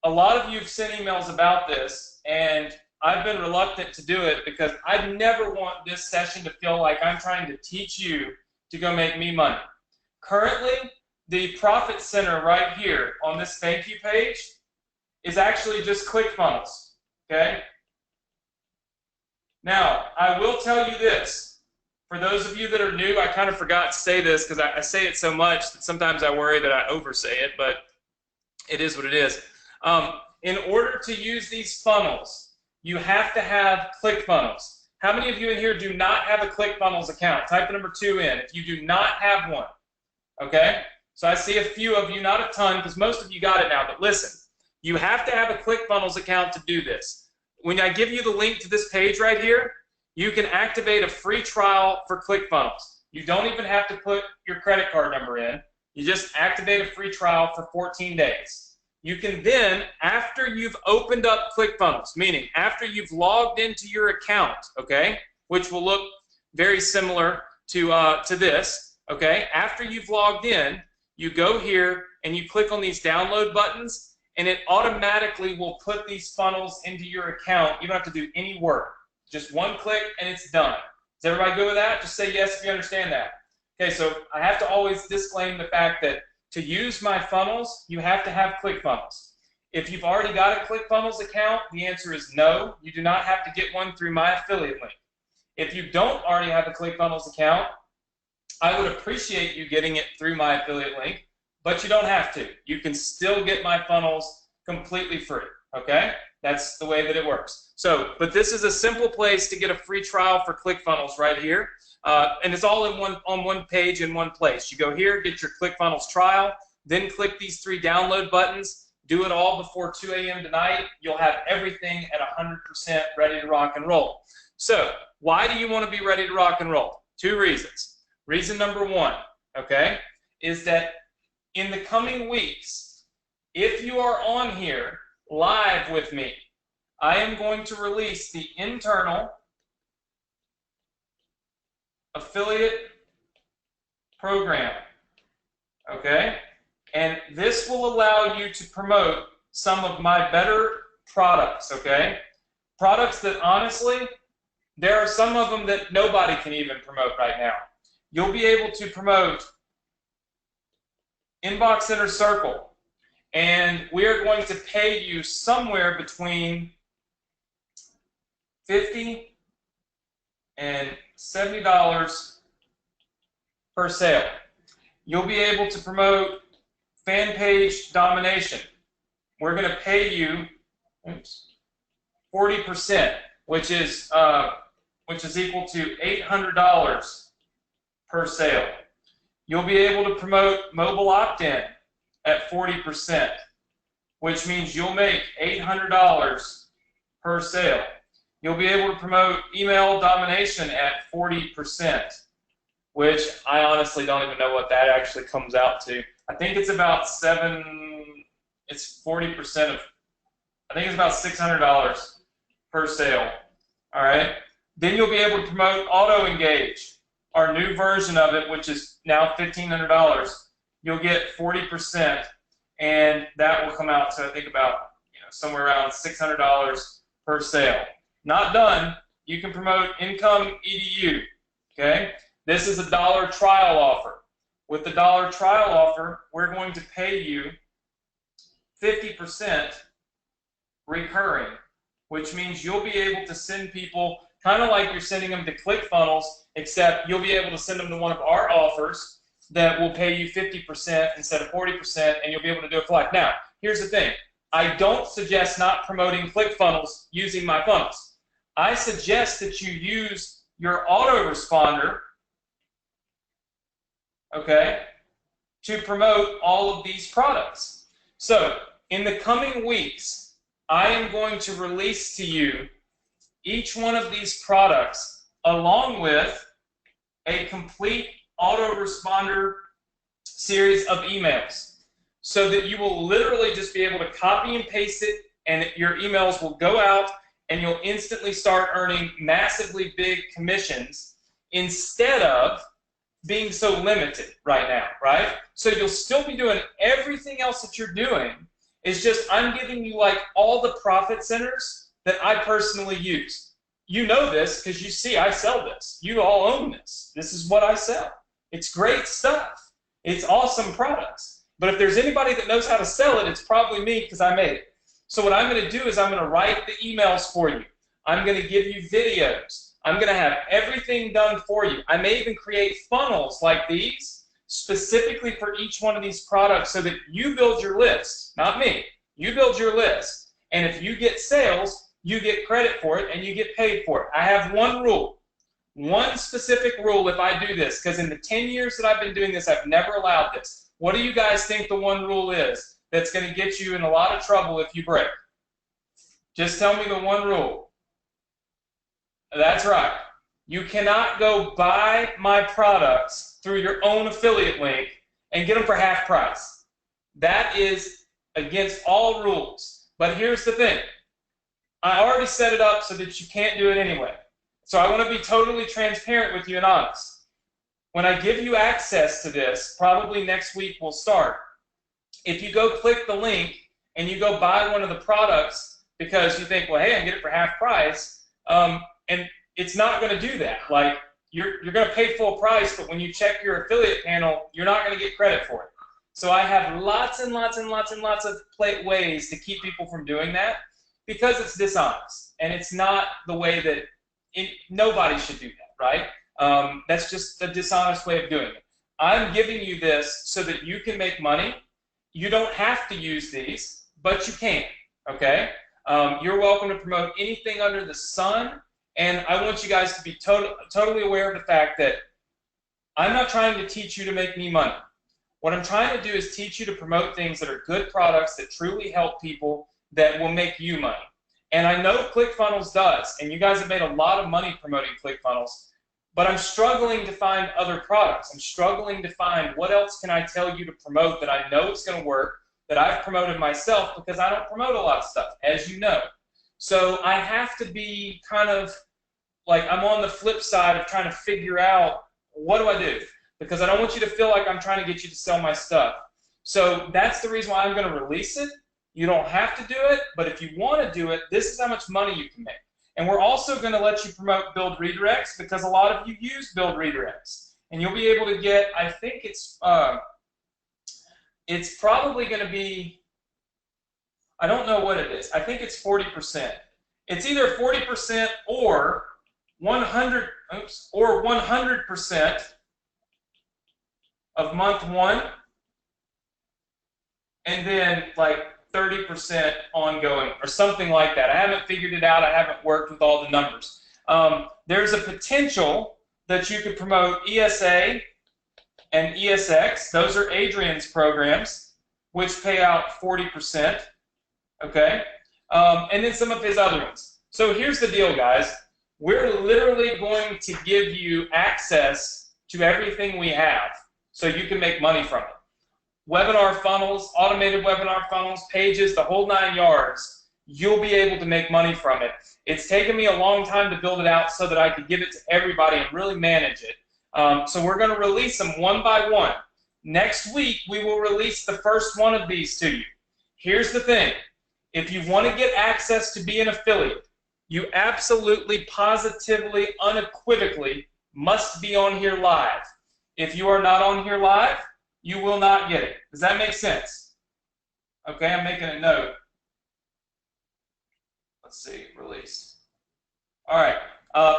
a lot of you have sent emails about this, and I've been reluctant to do it because I never want this session to feel like I'm trying to teach you to go make me money. Currently, the profit center right here on this thank you page is actually just ClickFunnels, okay? Now, I will tell you this. For those of you that are new, I kind of forgot to say this because I say it so much that sometimes I worry that I oversay it, but it is what it is. In order to use these funnels, you have to have ClickFunnels. How many of you in here do not have a ClickFunnels account? Type the number 2 in if you do not have one, okay? So I see a few of you, not a ton, because most of you got it now, but listen, you have to have a ClickFunnels account to do this. When I give you the link to this page right here, you can activate a free trial for ClickFunnels. You don't even have to put your credit card number in. You just activate a free trial for 14 days. You can then, after you've opened up ClickFunnels, meaning after you've logged into your account, okay, which will look very similar to this, okay, after you've logged in, you go here and you click on these download buttons, and it automatically will put these funnels into your account. You don't have to do any work. Just one click and it's done. Is everybody good with that? Just say yes if you understand that. Okay, so I have to always disclaim the fact that to use my funnels, you have to have ClickFunnels. If you've already got a ClickFunnels account, the answer is no. You do not have to get one through my affiliate link. If you don't already have a ClickFunnels account, I would appreciate you getting it through my affiliate link, but you don't have to. You can still get my funnels completely free, okay? That's the way that it works. So, but this is a simple place to get a free trial for ClickFunnels right here. And it's all on one page in one place. You go here, get your ClickFunnels trial, then click these 3 download buttons, do it all before 2 a.m. tonight. You'll have everything at 100% ready to rock and roll. So, why do you want to be ready to rock and roll? 2 reasons. Reason number 1, okay, is that in the coming weeks, if you are on here live with me, I am going to release the internal affiliate program, okay? And this will allow you to promote some of my better products, okay? Products that honestly, there are some of them that nobody can even promote right now. You'll be able to promote Inbox Inner Circle, and we are going to pay you somewhere between $50 and $70 per sale. You'll be able to promote fan page domination. We're going to pay you 40%, which is equal to $800 per sale. You'll be able to promote mobile opt-in at 40%, which means you'll make $800 per sale. You'll be able to promote email domination at 40%, which I honestly don't even know what that actually comes out to. I think it's about it's 40% of, I think it's about $600 per sale, all right? Then you'll be able to promote auto engage, our new version of it, which is now $1,500. You'll get 40%, and that will come out to, I think, about somewhere around $600 per sale. Not done. You can promote Income EDU, okay? This is a $1 trial offer. With the $1 trial offer, we're going to pay you 50% recurring, which means you'll be able to send people kind of like you're sending them to ClickFunnels, except you'll be able to send them to one of our offers that will pay you 50% instead of 40%, and you'll be able to do it for life. Now, here's the thing. I don't suggest not promoting ClickFunnels using my funnels. I suggest that you use your autoresponder, okay, to promote all of these products. So in the coming weeks, I am going to release to you each one of these products along with a complete autoresponder series of emails, so that you will literally just be able to copy and paste it, and your emails will go out and you'll instantly start earning massively big commissions instead of being so limited right now, right? So you'll still be doing everything else that you're doing. It's just I'm giving you like all the profit centers that I personally use. You know this because you see I sell this. You all own this. This is what I sell. It's great stuff. It's awesome products. But if there's anybody that knows how to sell it, it's probably me because I made it. So what I'm going to do is I'm going to write the emails for you. I'm going to give you videos. I'm going to have everything done for you. I may even create funnels like these specifically for each one of these products so that you build your list, not me. You build your list. And if you get sales, you get credit for it and you get paid for it. I have one rule, one specific rule if I do this, because in the 10 years that I've been doing this, I've never allowed this. What do you guys think the one rule is that's going to get you in a lot of trouble if you break? Just tell me the one rule. That's right. You cannot go buy my products through your own affiliate link and get them for half price. That is against all rules. But here's the thing. I already set it up so that you can't do it anyway. So I want to be totally transparent with you and honest. When I give you access to this, probably next week we'll start. If you go click the link and you go buy one of the products because you think, well, hey, I can get it for half price, and it's not going to do that. Like, you're going to pay full price, but when you check your affiliate panel, you're not going to get credit for it. So I have lots and lots and lots and lots of ways to keep people from doing that because it's dishonest. And it's not the way that nobody should do that, right? That's just a dishonest way of doing it. I'm giving you this so that you can make money. You don't have to use these, but you can, okay? You're welcome to promote anything under the sun, and I want you guys to be totally aware of the fact that I'm not trying to teach you to make me money. What I'm trying to do is teach you to promote things that are good products that truly help people that will make you money. And I know ClickFunnels does, and you guys have made a lot of money promoting ClickFunnels, but I'm struggling to find other products. I'm struggling to find what else can I tell you to promote that I know it's going to work, that I've promoted myself, because I don't promote a lot of stuff, as you know. So I have to be kind of like I'm on the flip side of trying to figure out what do I do, because I don't want you to feel like I'm trying to get you to sell my stuff. So that's the reason why I'm going to release it. You don't have to do it, but if you want to do it, this is how much money you can make. And we're also going to let you promote build redirects because a lot of you use build redirects. And you'll be able to get, I think it's probably going to be, I don't know what it is. I think it's 40%. It's either 40% or 100% of month one, and then like 30% ongoing or something like that. I haven't figured it out. I haven't worked with all the numbers. There's a potential that you could promote ESA and ESX. Those are Adrian's programs, which pay out 40%. Okay? And then some of his other ones. So here's the deal, guys. We're literally going to give you access to everything we have so you can make money from it. Webinar funnels, automated webinar funnels, pages, the whole 9 yards, you'll be able to make money from it. It's taken me a long time to build it out so that I could give it to everybody and really manage it. So we're going to release them one by one. Next week, we will release the first one of these to you. Here's the thing. If you want to get access to be an affiliate, you absolutely, positively, unequivocally must be on here live. If you are not on here live, you will not get it. Does that make sense? Okay, I'm making a note. Let's see, release. All right,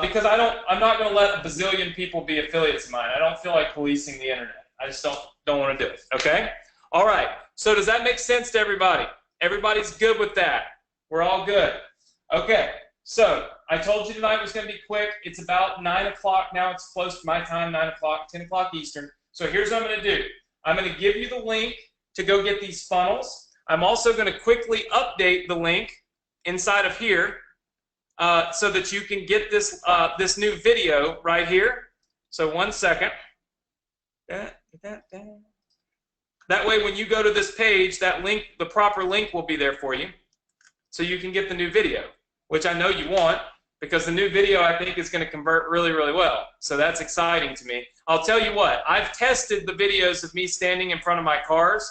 because I'm not going to let a bazillion people be affiliates of mine. I don't feel like policing the internet. I just don't want to do it. Okay. All right. So does that make sense to everybody? Everybody's good with that. We're all good. Okay, so I told you tonight was going to be quick. It's about 9 o'clock now. It's close to my time, 9 o'clock, 10 o'clock Eastern. So here's what I'm going to do. I'm going to give you the link to go get these funnels. I'm also going to quickly update the link inside of here so that you can get this, this new video right here. So 1 second. That way when you go to this page, that link, the proper link will be there for you so you can get the new video, which I know you want because the new video I think is going to convert really, really well. So that's exciting to me. I'll tell you what, I've tested the videos of me standing in front of my cars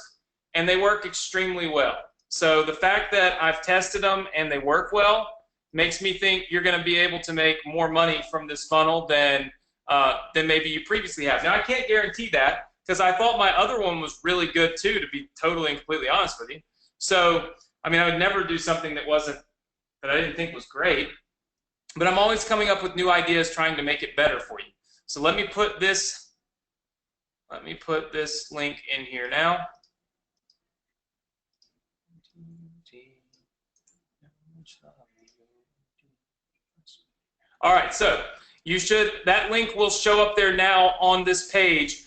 and they work extremely well. So the fact that I've tested them and they work well makes me think you're going to be able to make more money from this funnel than maybe you previously have. Now I can't guarantee that, because I thought my other one was really good too, to be totally and completely honest with you. So, I mean, I would never do something that I didn't think was great, but I'm always coming up with new ideas trying to make it better for you. So let me put this link in here now. All right, so that link will show up there now on this page.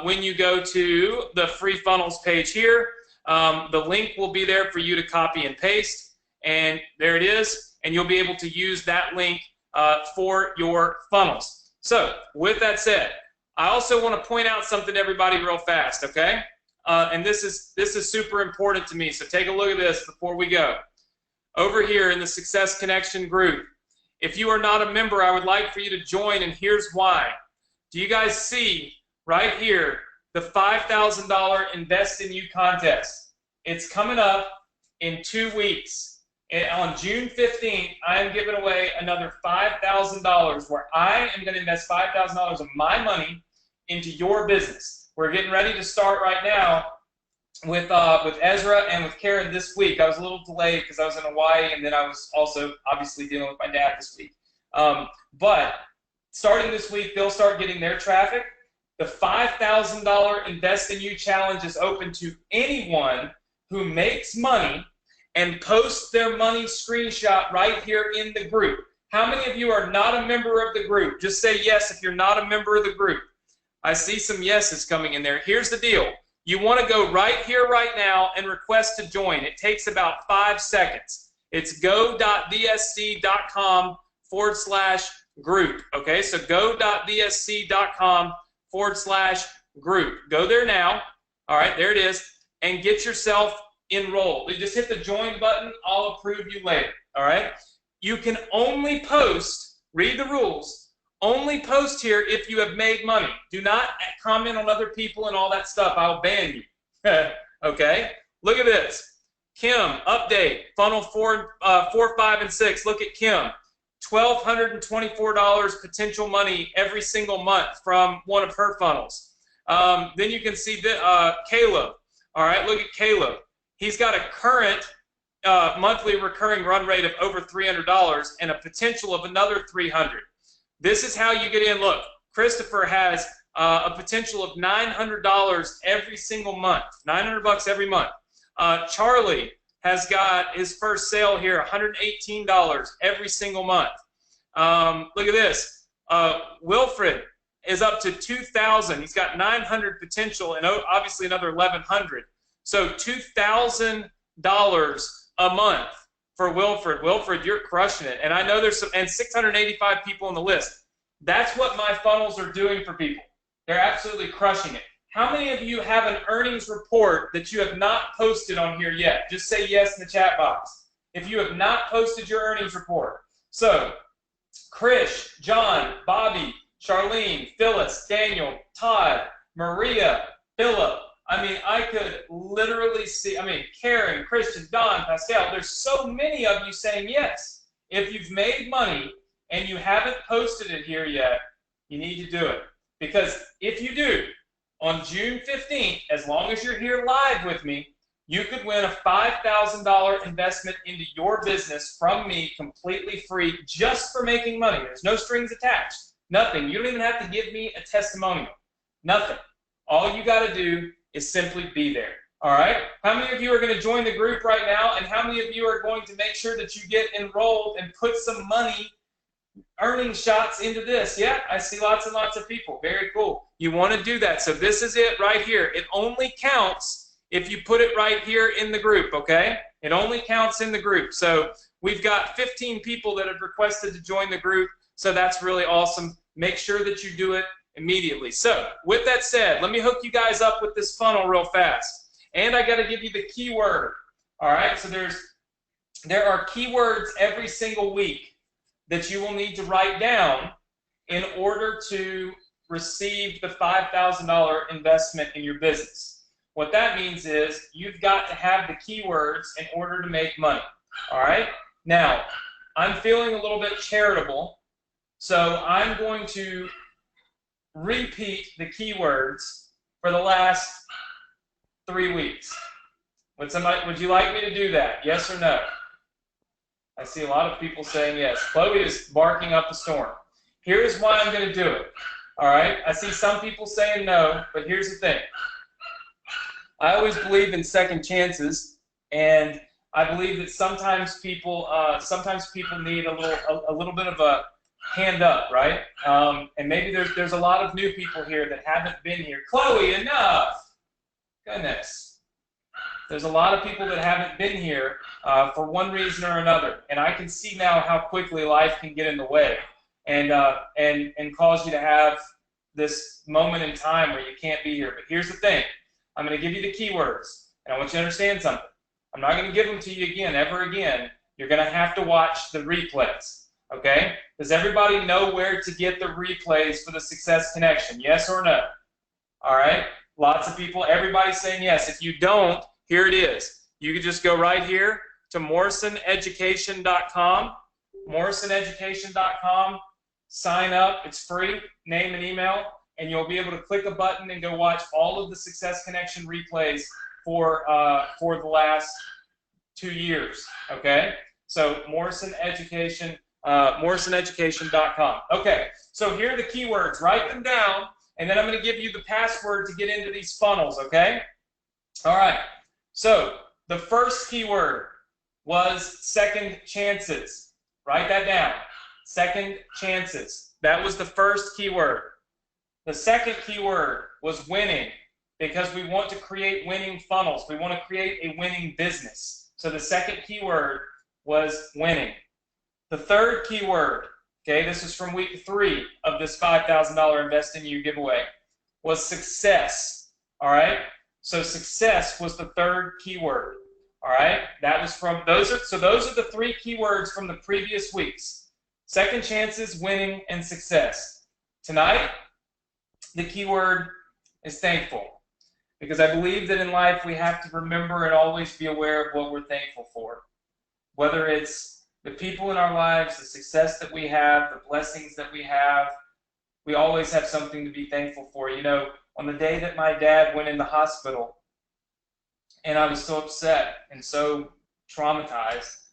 When you go to the free funnels page here, the link will be there for you to copy and paste, and there it is, and you'll be able to use that link for your funnels. So with that said, I also want to point out something to everybody real fast, okay? And this is super important to me, so take a look at this before we go. Over here in the Success Connection group, if you are not a member, I would like for you to join, and here's why. Do you guys see right here the $5,000 Invest in You contest? It's coming up in 2 weeks. And on June 15th, I am giving away another $5,000 where I am going to invest $5,000 of my money into your business. We're getting ready to start right now with Ezra and with Karen this week. I was a little delayed because I was in Hawaii, and then I was also obviously dealing with my dad this week. But starting this week, they'll start getting their traffic. The $5,000 Invest in You challenge is open to anyone who makes money and posts their money screenshot right here in the group. How many of you are not a member of the group? Just say yes if you're not a member of the group. I see some yeses coming in there. Here's the deal. You want to go right here, right now, and request to join. It takes about 5 seconds. It's go.vsc.com/group. Okay, so go.vsc.com/group. Go there now. All right, there it is. And get yourself enrolled. You just hit the join button. I'll approve you later. All right. You can only post, read the rules, only post here if you have made money. Do not comment on other people and all that stuff. I'll ban you. Okay? Look at this. Kim, update. Funnel 4, 5, and 6. Look at Kim. $1,224 potential money every single month from one of her funnels. Then you can see Caleb. All right, look at Caleb. He's got a current monthly recurring run rate of over $300 and a potential of another $300. This is how you get in. Look, Christopher has a potential of $900 every single month, $900 every month. Charlie has got his first sale here, $118 every single month. Look at this. Wilfred is up to $2,000. He's got $900 potential and obviously another $1,100. So $2,000 a month for Wilfred. Wilfred, you're crushing it. And I know there's and 685 people on the list. That's what my funnels are doing for people. They're absolutely crushing it. How many of you have an earnings report that you have not posted on here yet? Just say yes in the chat box if you have not posted your earnings report. So, Krish, John, Bobby, Charlene, Phyllis, Daniel, Todd, Maria, Philip. I mean, I could literally see, Karen, Christian, Don, Pascal, there's so many of you saying yes. If you've made money and you haven't posted it here yet, you need to do it. Because if you do, on June 15th, as long as you're here live with me, you could win a $5,000 investment into your business from me completely free just for making money. There's no strings attached. Nothing. You don't even have to give me a testimonial. Nothing. All you got to do is simply be there. All right. How many of you are going to join the group right now? And how many of you are going to make sure that you get enrolled and put some money, earning shots into this? Yeah, I see lots and lots of people. Very cool. You want to do that. So this is it right here. It only counts if you put it right here in the group, okay? It only counts in the group. So we've got 15 people that have requested to join the group. So that's really awesome. Make sure that you do it immediately. So with that said, let me hook you guys up with this funnel real fast. And I got to give you the keyword. All right, so there are keywords every single week that you will need to write down in order to receive the $5,000 investment in your business. What that means is you've got to have the keywords in order to make money. All right, now I'm feeling a little bit charitable, so I'm going to repeat the keywords for the last 3 weeks. Would you like me to do that? Yes or no? I see a lot of people saying yes. Chloe is barking up a storm. Here's why I'm going to do it. All right? I see some people saying no, but here's the thing. I always believe in second chances, and I believe that sometimes people need a little bit of a hand up, right? And maybe there's a lot of new people here that haven't been here. Chloe, enough. Goodness. There's a lot of people that haven't been here for one reason or another, and I can see now how quickly life can get in the way and cause you to have this moment in time where you can't be here. But here's the thing. I'm going to give you the keywords, and I want you to understand something. I'm not going to give them to you again, ever again. You're going to have to watch the replays, okay? Does everybody know where to get the replays for the Success Connection? Yes or no? All right? Lots of people, everybody's saying yes. If you don't, here it is. You can just go right here to morrisoneducation.com, morrisoneducation.com, sign up. It's free, name and email, and you'll be able to click a button and go watch all of the Success Connection replays for the last 2 years, okay? So morrisoneducation.com. Okay, so here are the keywords. Write them down. And then I'm going to give you the password to get into these funnels, okay? All right. So the first keyword was second chances. Write that down. Second chances. That was the first keyword. The second keyword was winning, because we want to create winning funnels. We want to create a winning business. So the second keyword was winning. The third keyword, okay, this is from week 3 of this $5,000 Invest in You giveaway, was success. All right? So success was the third keyword. All right? That was from those are the 3 keywords from the previous weeks. Second chances, winning, and success. Tonight, the keyword is thankful, because I believe that in life we have to remember and always be aware of what we're thankful for. Whether it's the people in our lives, the success that we have, the blessings that we always have something to be thankful for. You know, on the day that my dad went in the hospital, and I was so upset and so traumatized,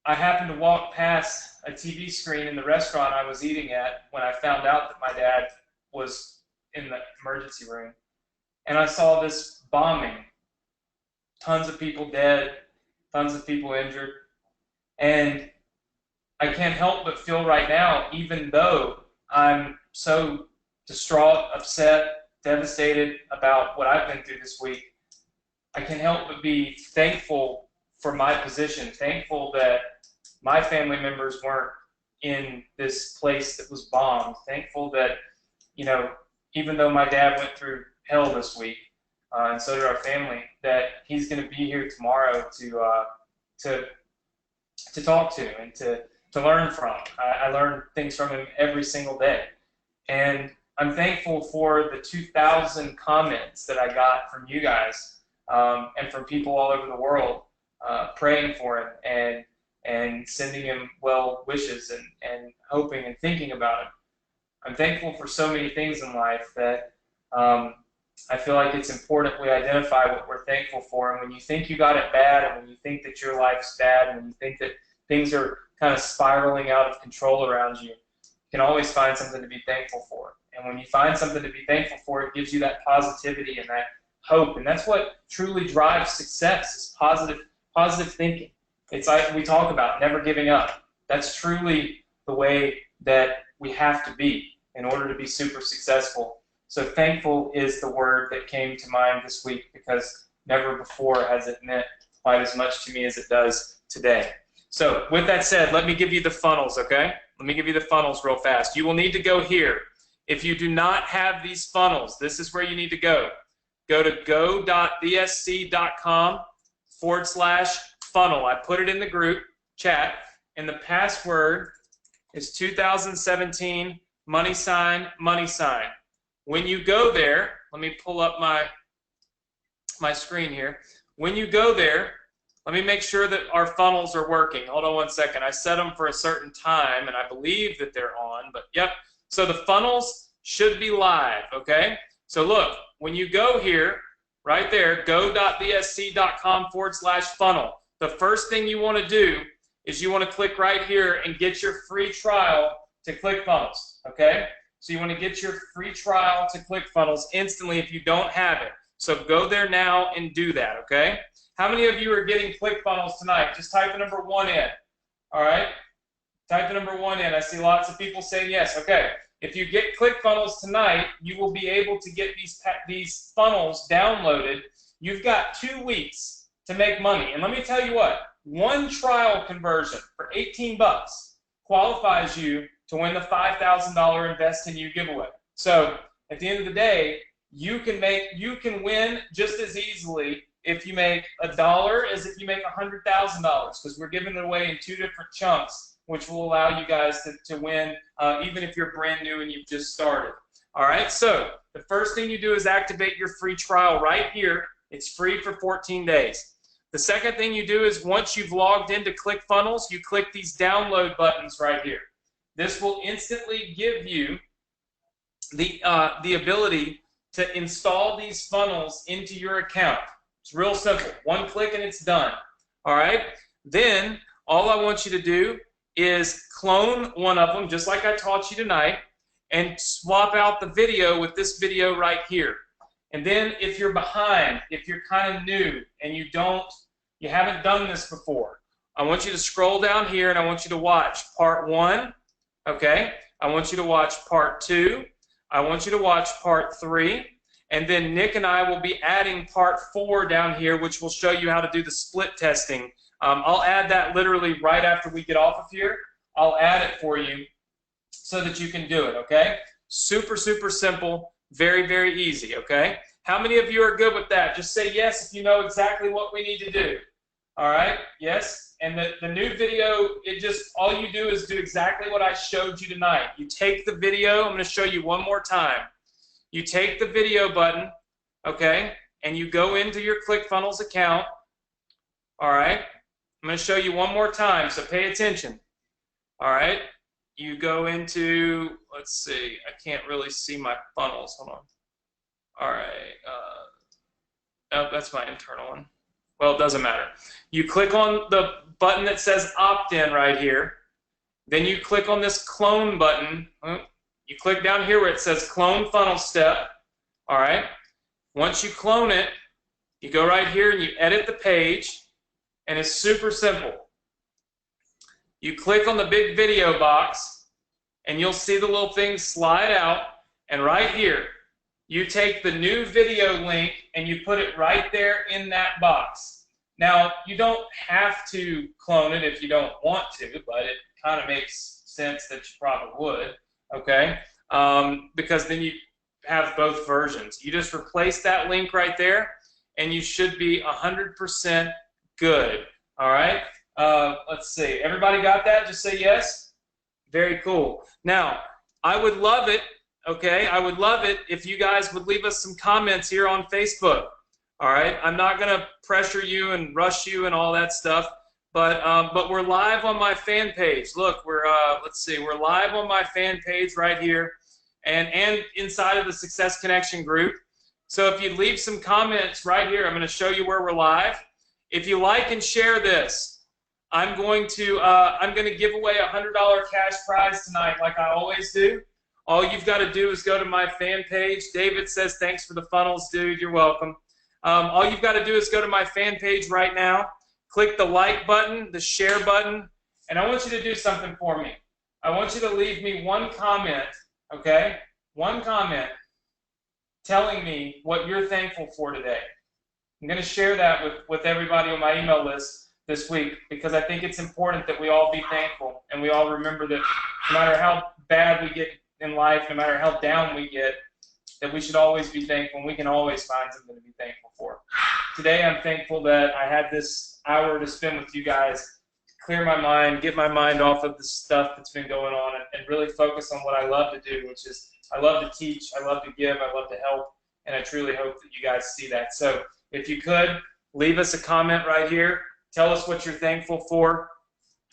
I happened to walk past a TV screen in the restaurant I was eating at when I found out that my dad was in the emergency room. And I saw this bombing. Tons of people dead, tons of people injured. And I can't help but feel right now, even though I'm so distraught, upset, devastated about what I've been through this week, I can't help but be thankful for my position, thankful that my family members weren't in this place that was bombed, thankful that, you know, even though my dad went through hell this week, and so did our family, that he's going to be here tomorrow to talk to and to learn from. I learn things from him every single day. And I'm thankful for the 2,000 comments that I got from you guys and from people all over the world praying for him and sending him well wishes and hoping and thinking about him. I'm thankful for so many things in life that I feel like it's important we identify what we're thankful for. And when you think you got it bad, and when you think that your life's bad, and when you think that things are kind of spiraling out of control around you, you can always find something to be thankful for. And when you find something to be thankful for, it gives you that positivity and that hope. And that's what truly drives success, is positive thinking. It's like we talk about never giving up. That's truly the way that we have to be in order to be super successful. So thankful is the word that came to mind this week, because never before has it meant quite as much to me as it does today. So with that said, let me give you the funnels, okay? Let me give you the funnels real fast. You will need to go here. If you do not have these funnels, this is where you need to go. Go to go.bsc.com/funnel. I put it in the group chat, and the password is 2017 money sign, money sign. When you go there, let me pull up my screen here. When you go there, let me make sure that our funnels are working. Hold on one second. I set them for a certain time, and I believe that they're on, but yep. So the funnels should be live, okay? So look, when you go here, right there, go.bsc.com/funnel, the first thing you want to do is you want to click right here and get your free trial to ClickFunnels, okay? So you want to get your free trial to ClickFunnels instantly if you don't have it. So go there now and do that, okay? How many of you are getting ClickFunnels tonight? Just type the number 1 in, all right? Type the number 1 in. I see lots of people saying yes. Okay, if you get ClickFunnels tonight, you will be able to get these funnels downloaded. You've got 2 weeks to make money. And let me tell you what, one trial conversion for 18 bucks qualifies you to win the $5,000 Invest in You giveaway. So at the end of the day, you can win just as easily if you make $1 as if you make $100,000, because we're giving it away in 2 different chunks, which will allow you guys to win even if you're brand new and you've just started. All right, so the first thing you do is activate your free trial right here. It's free for 14 days. The second thing you do is once you've logged into ClickFunnels, you click these download buttons right here. This will instantly give you the ability to install these funnels into your account. It's real simple. One click and it's done. All right? Then all I want you to do is clone one of them, just like I taught you tonight, and swap out the video with this video right here. And then if you're behind, if you're kind of new and you haven't done this before, I want you to scroll down here and I want you to watch part 1, okay? I want you to watch part 2. I want you to watch part 3. And then Nick and I will be adding part 4 down here, which will show you how to do the split testing. I'll add that literally right after we get off of here. I'll add it for you so that you can do it, okay? Super, super simple, very, very easy, okay? How many of you are good with that? Just say yes if you know exactly what we need to do. All right, yes? And the new video, all you do is do exactly what I showed you tonight. You take the video, I'm going to show you one more time. You take the video button, okay, and you go into your ClickFunnels account, all right? I'm going to show you one more time, so pay attention, all right? You go into, let's see, I can't really see my funnels, hold on. All right, oh, that's my internal one. Well, it doesn't matter. You click on the button that says opt-in right here, then you click on this clone button. You click down here where it says clone funnel step, all right? Once you clone it, you go right here and you edit the page, and it's super simple. You click on the big video box, and you'll see the little thing slide out, and right here, you take the new video link and you put it right there in that box. Now, you don't have to clone it if you don't want to, but it kind of makes sense that you probably would. Okay, because then you have both versions. You just replace that link right there, and you should be 100% good. All right, let's see. Everybody got that? Just say yes. Very cool. Now, I would love it. Okay, I would love it if you guys would leave us some comments here on Facebook. All right, I'm not gonna pressure you and rush you and all that stuff. But we're live on my fan page. Look, let's see, we're live on my fan page right here, and inside of the Success Connection group. So if you leave some comments right here, I'm going to show you where we're live. If you like and share this, I'm going to give away a $100 cash prize tonight, like I always do. All you've got to do is go to my fan page. David says, "Thanks for the funnels, dude. You're welcome." All you've got to do is go to my fan page right now, click the like button, the share button, and I want you to do something for me. I want you to leave me one comment, okay? One comment telling me what you're thankful for today. I'm going to share that with everybody on my email list this week because I think it's important that we all be thankful and we all remember that no matter how bad we get in life, no matter how down we get, that we should always be thankful and we can always find something to be thankful for. Today I'm thankful that I had this hour to spend with you guys, clear my mind, get my mind off of the stuff that's been going on and really focus on what I love to do, which is I love to teach, I love to give, I love to help, and I truly hope that you guys see that. So if you could, leave us a comment right here. Tell us what you're thankful for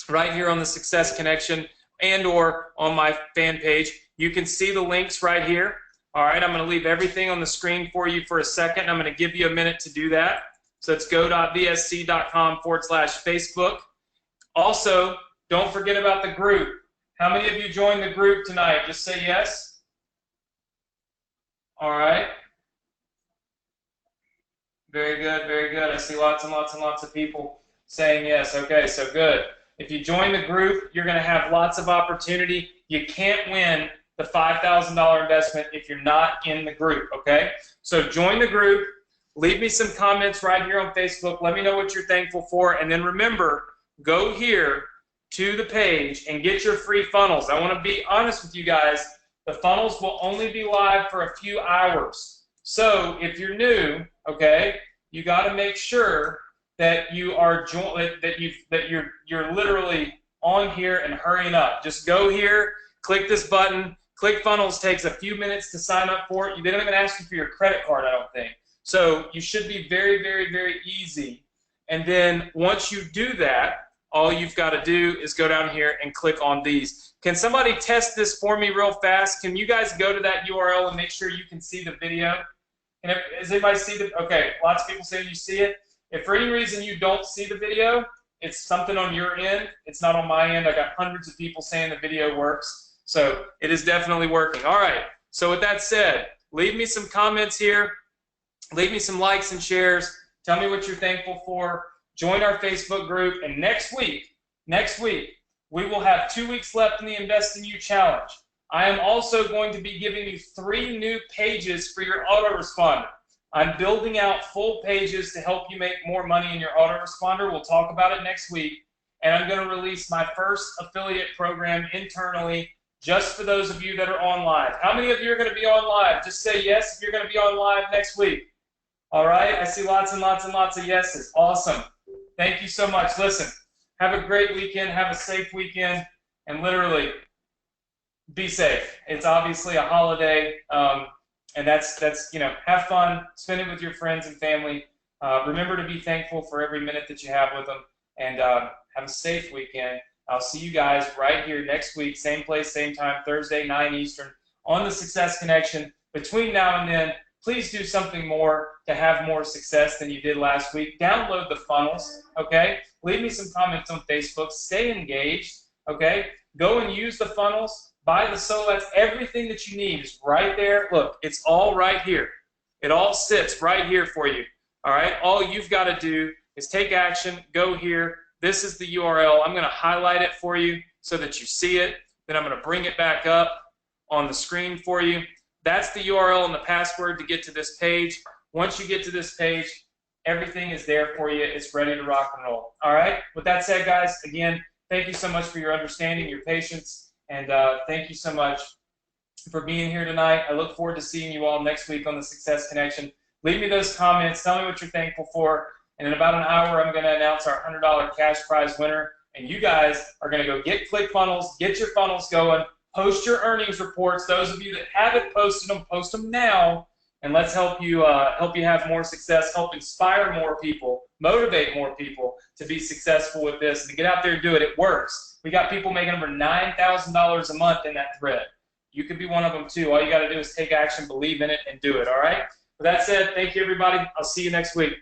right here on the Success Connection and or on my fan page. You can see the links right here. All right, I'm going to leave everything on the screen for you for a second. I'm going to give you a minute to do that. So it's go.vsc.com/Facebook. Also, don't forget about the group. How many of you joined the group tonight? Just say yes. All right. Very good, very good. I see lots and lots and lots of people saying yes. Okay, so good. If you join the group, you're going to have lots of opportunity. You can't win the $5,000 investment if you're not in the group, okay? So join the group. Leave me some comments right here on Facebook. Let me know what you're thankful for. And then remember, go here to the page and get your free funnels. I want to be honest with you guys. The funnels will only be live for a few hours. So if you're new, okay, you got to make sure that you are you're literally on here and hurrying up. Just go here, click this button. Click Funnels takes a few minutes to sign up for it. They don't even ask you for your credit card, I don't think. So you should be very, very, very easy. And then once you do that, all you've got to do is go down here and click on these. Can somebody test this for me real fast? Can you guys go to that URL and make sure you can see the video? And does anybody see the? Okay, lots of people say you see it. If for any reason you don't see the video, it's something on your end. It's not on my end. I got hundreds of people saying the video works. So it is definitely working. All right. So with that said, leave me some comments here. Leave me some likes and shares. Tell me what you're thankful for. Join our Facebook group. And next week, we will have 2 weeks left in the Invest in You Challenge. I am also going to be giving you 3 new pages for your autoresponder. I'm building out full pages to help you make more money in your autoresponder. We'll talk about it next week. And I'm going to release my first affiliate program internally just for those of you that are on live. How many of you are going to be on live? Just say yes if you're going to be on live next week. All right, I see lots and lots and lots of yeses. Awesome. Thank you so much. Listen, have a great weekend. Have a safe weekend. And literally, be safe. It's obviously a holiday, and that's have fun. Spend it with your friends and family. Remember to be thankful for every minute that you have with them. And have a safe weekend. I'll see you guys right here next week, same place, same time, Thursday, 9 Eastern, on the Success Connection. Between now and then, please do something more to have more success than you did last week. Download the funnels, okay? Leave me some comments on Facebook. Stay engaged, okay? Go and use the funnels. Buy the Solats. Everything that you need is right there. Look, it's all right here. It all sits right here for you, all right? All you've got to do is take action, go here. This is the URL. I'm going to highlight it for you so that you see it. Then I'm going to bring it back up on the screen for you. That's the URL and the password to get to this page. Once you get to this page, everything is there for you. It's ready to rock and roll. All right? With that said, guys, again, thank you so much for your understanding, your patience, and thank you so much for being here tonight. I look forward to seeing you all next week on the Success Connection. Leave me those comments. Tell me what you're thankful for. And in about an hour, I'm going to announce our $100 cash prize winner. And you guys are going to go get ClickFunnels, get your funnels going, post your earnings reports. Those of you that haven't posted them, post them now. And let's help you have more success, help inspire more people, motivate more people to be successful with this and to get out there and do it. It works. We got people making over $9,000 a month in that thread. You could be one of them too. All you got to do is take action, believe in it, and do it. All right? With that said, thank you, everybody. I'll see you next week.